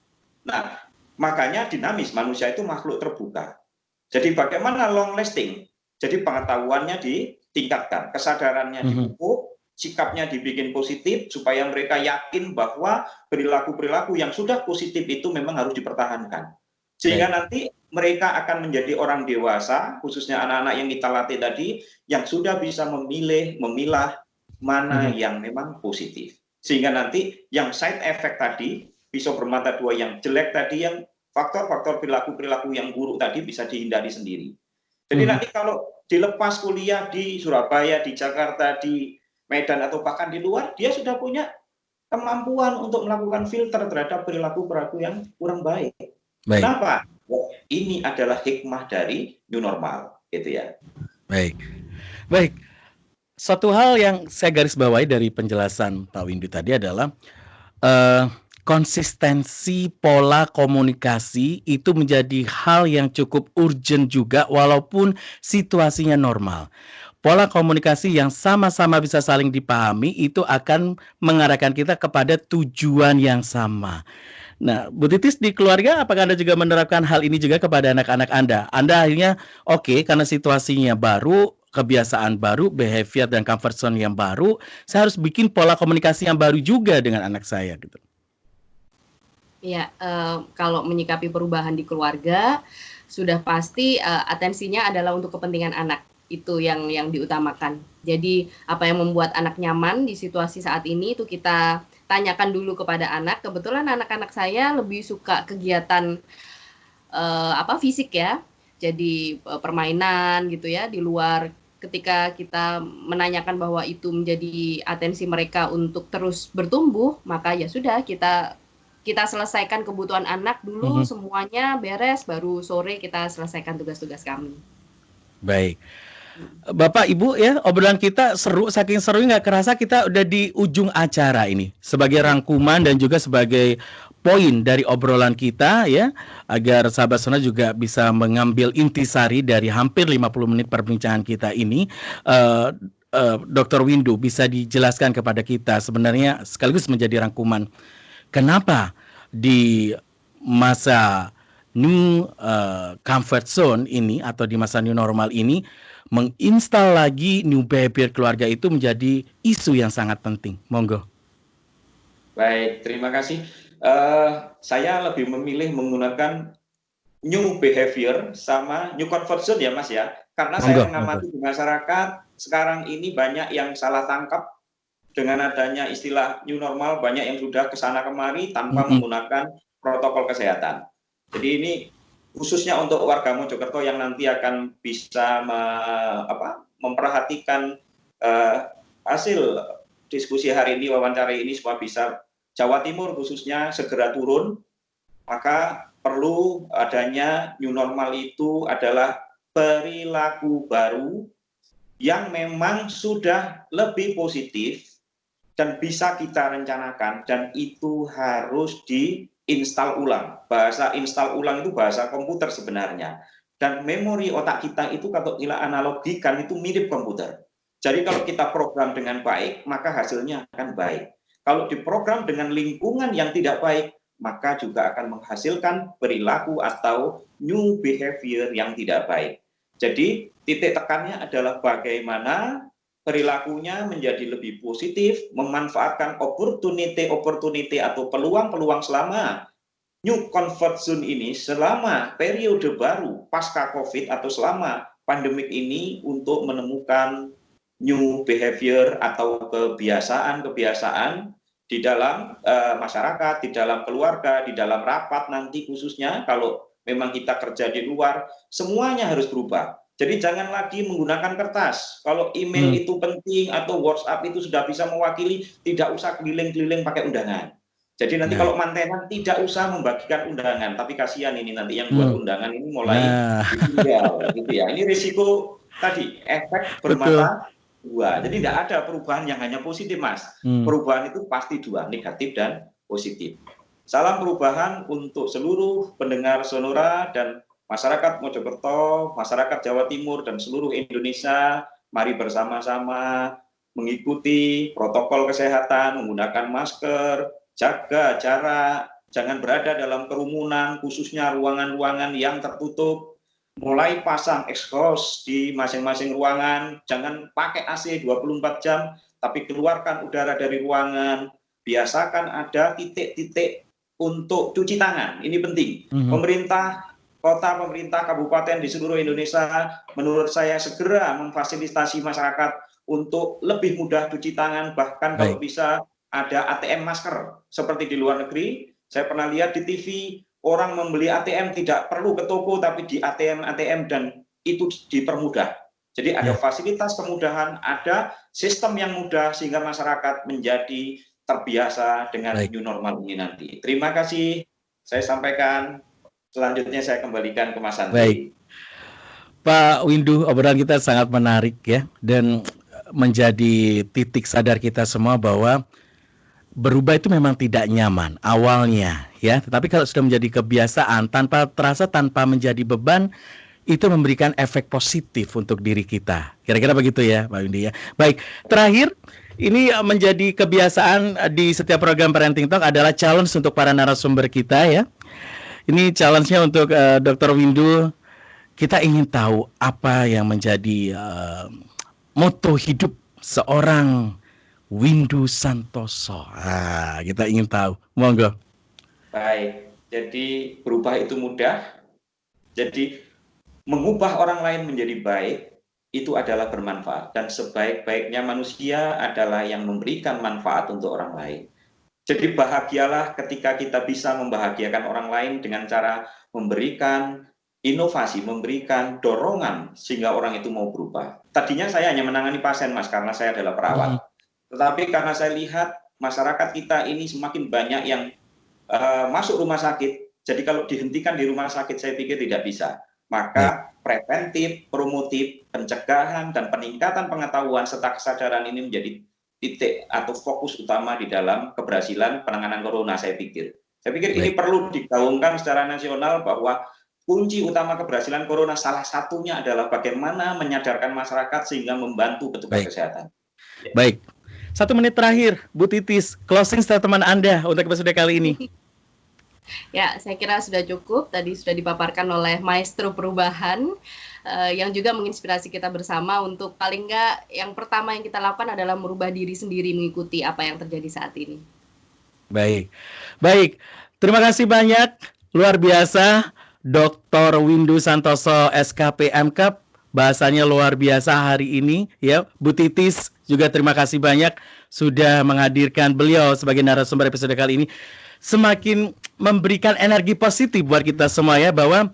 Nah, makanya dinamis, manusia itu makhluk terbuka. Jadi bagaimana long lasting? Jadi pengetahuannya ditingkatkan, kesadarannya dipupuk, sikapnya dibikin positif, supaya mereka yakin bahwa perilaku-perilaku yang sudah positif itu memang harus dipertahankan. Sehingga nanti mereka akan menjadi orang dewasa, khususnya anak-anak yang kita latih tadi, yang sudah bisa memilah mana yang memang positif. Sehingga nanti yang side effect tadi, pisau bermata 2 yang jelek tadi, yang faktor-faktor perilaku-perilaku yang buruk tadi bisa dihindari sendiri. Jadi nanti kalau dilepas kuliah di Surabaya, di Jakarta, di Medan, atau bahkan di luar, dia sudah punya kemampuan untuk melakukan filter terhadap perilaku-perilaku yang kurang baik. Kenapa? Ini adalah hikmah dari new normal, gitu ya. Baik. Satu hal yang saya garis bawahi dari penjelasan Pak Windu tadi adalah konsistensi pola komunikasi itu menjadi hal yang cukup urgent juga walaupun situasinya normal. Pola komunikasi yang sama-sama bisa saling dipahami itu akan mengarahkan kita kepada tujuan yang sama. Nah, Bu Titis, di keluarga apakah Anda juga menerapkan hal ini juga kepada anak-anak Anda? Anda akhirnya karena situasinya baru, kebiasaan baru, behavior dan comfort zone yang baru, saya harus bikin pola komunikasi yang baru juga dengan anak saya gitu. Ya, kalau menyikapi perubahan di keluarga, sudah pasti atensinya adalah untuk kepentingan anak. itu yang diutamakan. Jadi apa yang membuat anak nyaman di situasi saat ini itu kita tanyakan dulu kepada anak. Kebetulan anak-anak saya lebih suka kegiatan fisik ya. Jadi permainan gitu ya di luar. Ketika kita menanyakan bahwa itu menjadi atensi mereka untuk terus bertumbuh, maka ya sudah kita selesaikan kebutuhan anak dulu, semuanya beres, baru sore kita selesaikan tugas-tugas kami. Baik. Bapak Ibu ya, obrolan kita seru, saking serunya nggak kerasa kita udah di ujung acara ini. Sebagai rangkuman dan juga sebagai poin dari obrolan kita ya, agar sahabat Sonora juga bisa mengambil intisari dari hampir 50 menit perbincangan kita ini. Dr. Windu bisa dijelaskan kepada kita sebenarnya sekaligus menjadi rangkuman. Kenapa di masa new comfort zone ini atau di masa new normal ini menginstal lagi new behavior keluarga itu menjadi isu yang sangat penting. Monggo. Baik, terima kasih. Saya lebih memilih menggunakan new behavior sama new comfort zone ya Mas ya. Karena saya mengamati di masyarakat sekarang ini banyak yang salah tangkap dengan adanya istilah new normal, banyak yang sudah kesana kemari tanpa menggunakan protokol kesehatan. Jadi ini khususnya untuk warga Mojokerto yang nanti akan bisa memperhatikan hasil diskusi hari ini, wawancara ini supaya bisa Jawa Timur khususnya segera turun, maka perlu adanya new normal itu adalah perilaku baru yang memang sudah lebih positif dan bisa kita rencanakan, dan itu harus diinstal ulang. Bahasa install ulang itu bahasa komputer sebenarnya. Dan memori otak kita itu kalau kita analogikan itu mirip komputer. Jadi kalau kita program dengan baik, maka hasilnya akan baik. Kalau diprogram dengan lingkungan yang tidak baik, maka juga akan menghasilkan perilaku atau new behavior yang tidak baik. Jadi titik tekannya adalah bagaimana perilakunya menjadi lebih positif, memanfaatkan opportunity atau peluang-peluang selama new comfort zone ini, selama periode baru pasca COVID atau selama pandemik ini untuk menemukan new behavior atau kebiasaan-kebiasaan di dalam masyarakat, di dalam keluarga, di dalam rapat nanti khususnya kalau memang kita kerja di luar, semuanya harus berubah. Jadi jangan lagi menggunakan kertas. Kalau email itu penting atau WhatsApp itu sudah bisa mewakili, tidak usah keliling-keliling pakai undangan. Jadi nanti kalau mantenan tidak usah membagikan undangan, tapi kasihan ini nanti yang buat undangan ini mulai ditinggal, gitu ya. Ini risiko tadi efek bermata dua. Jadi tidak ada perubahan yang hanya positif, Mas. Perubahan itu pasti dua, negatif dan positif. Salam perubahan untuk seluruh pendengar Sonora dan masyarakat Mojokerto, masyarakat Jawa Timur, dan seluruh Indonesia. Mari bersama-sama mengikuti protokol kesehatan, menggunakan masker, jaga jarak, jangan berada dalam kerumunan, khususnya ruangan-ruangan yang tertutup. Mulai pasang exhaust di masing-masing ruangan, jangan pakai AC 24 jam, tapi keluarkan udara dari ruangan. Biasakan ada titik-titik untuk cuci tangan, ini penting. Pemerintah kota, pemerintah kabupaten di seluruh Indonesia menurut saya segera memfasilitasi masyarakat untuk lebih mudah cuci tangan, bahkan kalau bisa ada ATM masker seperti di luar negeri. Saya pernah lihat di TV orang membeli ATM tidak perlu ke toko tapi di ATM dan itu dipermudah. Jadi ada fasilitas kemudahan, ada sistem yang mudah sehingga masyarakat menjadi terbiasa dengan new normal ini nanti. Terima kasih saya sampaikan. Selanjutnya saya kembalikan ke Mas Andri. Baik, Pak Windu, obrolan kita sangat menarik ya, dan menjadi titik sadar kita semua bahwa berubah itu memang tidak nyaman awalnya ya, tetapi kalau sudah menjadi kebiasaan tanpa terasa, tanpa menjadi beban, itu memberikan efek positif untuk diri kita. Kira-kira begitu ya Pak Windu ya. Baik, terakhir ini menjadi kebiasaan di setiap program Parenting Talk adalah challenge untuk para narasumber kita ya. Ini challenge-nya untuk Dr. Windu. Kita ingin tahu apa yang menjadi moto hidup seorang Windu Santoso. Kita ingin tahu. Monggo. Baik, jadi berubah itu mudah. Jadi mengubah orang lain menjadi baik itu adalah bermanfaat, dan sebaik-baiknya manusia adalah yang memberikan manfaat untuk orang lain. Jadi bahagialah ketika kita bisa membahagiakan orang lain dengan cara memberikan inovasi, memberikan dorongan sehingga orang itu mau berubah. Tadinya saya hanya menangani pasien, Mas, karena saya adalah perawat. Tetapi karena saya lihat masyarakat kita ini semakin banyak yang masuk rumah sakit, jadi kalau dihentikan di rumah sakit saya pikir tidak bisa. Maka preventif, promotif, pencegahan, dan peningkatan pengetahuan serta kesadaran ini menjadi titik atau fokus utama di dalam keberhasilan penanganan corona, saya pikir. Saya pikir ini perlu digaungkan secara nasional bahwa kunci utama keberhasilan corona salah satunya adalah bagaimana menyadarkan masyarakat sehingga membantu petugas kesehatan. Baik. 1 menit terakhir, Bu Titis, closing statement Anda untuk episode kali ini. Ya, saya kira sudah cukup. Tadi sudah dipaparkan oleh maestro perubahan yang juga menginspirasi kita bersama untuk paling enggak yang pertama yang kita lakukan adalah merubah diri sendiri mengikuti apa yang terjadi saat ini. Baik. Terima kasih banyak, luar biasa, Dr. Windu Santoso, SKP MKep, bahasanya luar biasa hari ini, ya. Bu Titis juga terima kasih banyak sudah menghadirkan beliau sebagai narasumber episode kali ini. Semakin memberikan energi positif buat kita semua ya, bahwa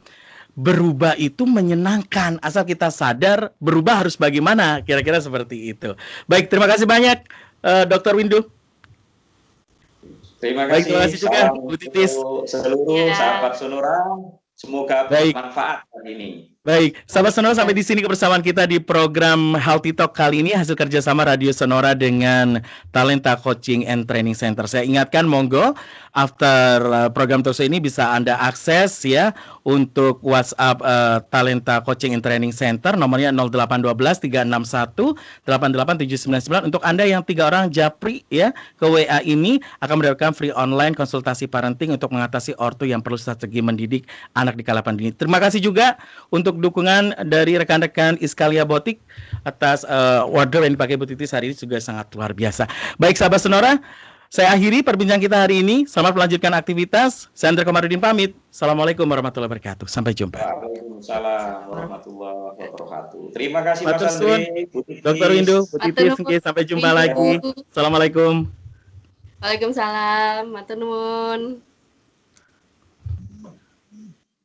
berubah itu menyenangkan asal kita sadar berubah harus bagaimana, kira-kira seperti itu. Baik, terima kasih banyak Dr. Windu. Terima kasih juga Bu Titis. Seluruh sahabat Sonora, semoga bermanfaat hari ini. Baik, sahabat Sonora, sampai di sini kebersamaan kita di program Healthy Talk kali ini, hasil kerjasama Radio Sonora dengan Talenta Coaching and Training Center. Saya ingatkan, monggo after program talk show ini bisa Anda akses ya untuk WhatsApp Talenta Coaching and Training Center, nomornya 0812 361 88799. Untuk Anda yang 3 orang japri ya ke WA ini akan mendapatkan free online konsultasi parenting untuk mengatasi ortu yang perlu strategi mendidik anak di kala pandemi. Terima kasih juga untuk dukungan dari rekan-rekan Iskalia Botik atas wardrobe yang dipakai Bu Titis hari ini juga sangat luar biasa. Baik sahabat Sonora, saya akhiri perbincangan kita hari ini. Selamat melanjutkan aktivitas. Saya Andra Komarudin pamit. Assalamualaikum warahmatullahi wabarakatuh. Sampai jumpa. Waalaikumsalam warahmatullahi wabarakatuh. Terima kasih Mas Andri, Bu Titis. Dr. Windu, Bu Titis, sampai jumpa lagi. Assalamualaikum. Waalaikumsalam. Matur nuwun.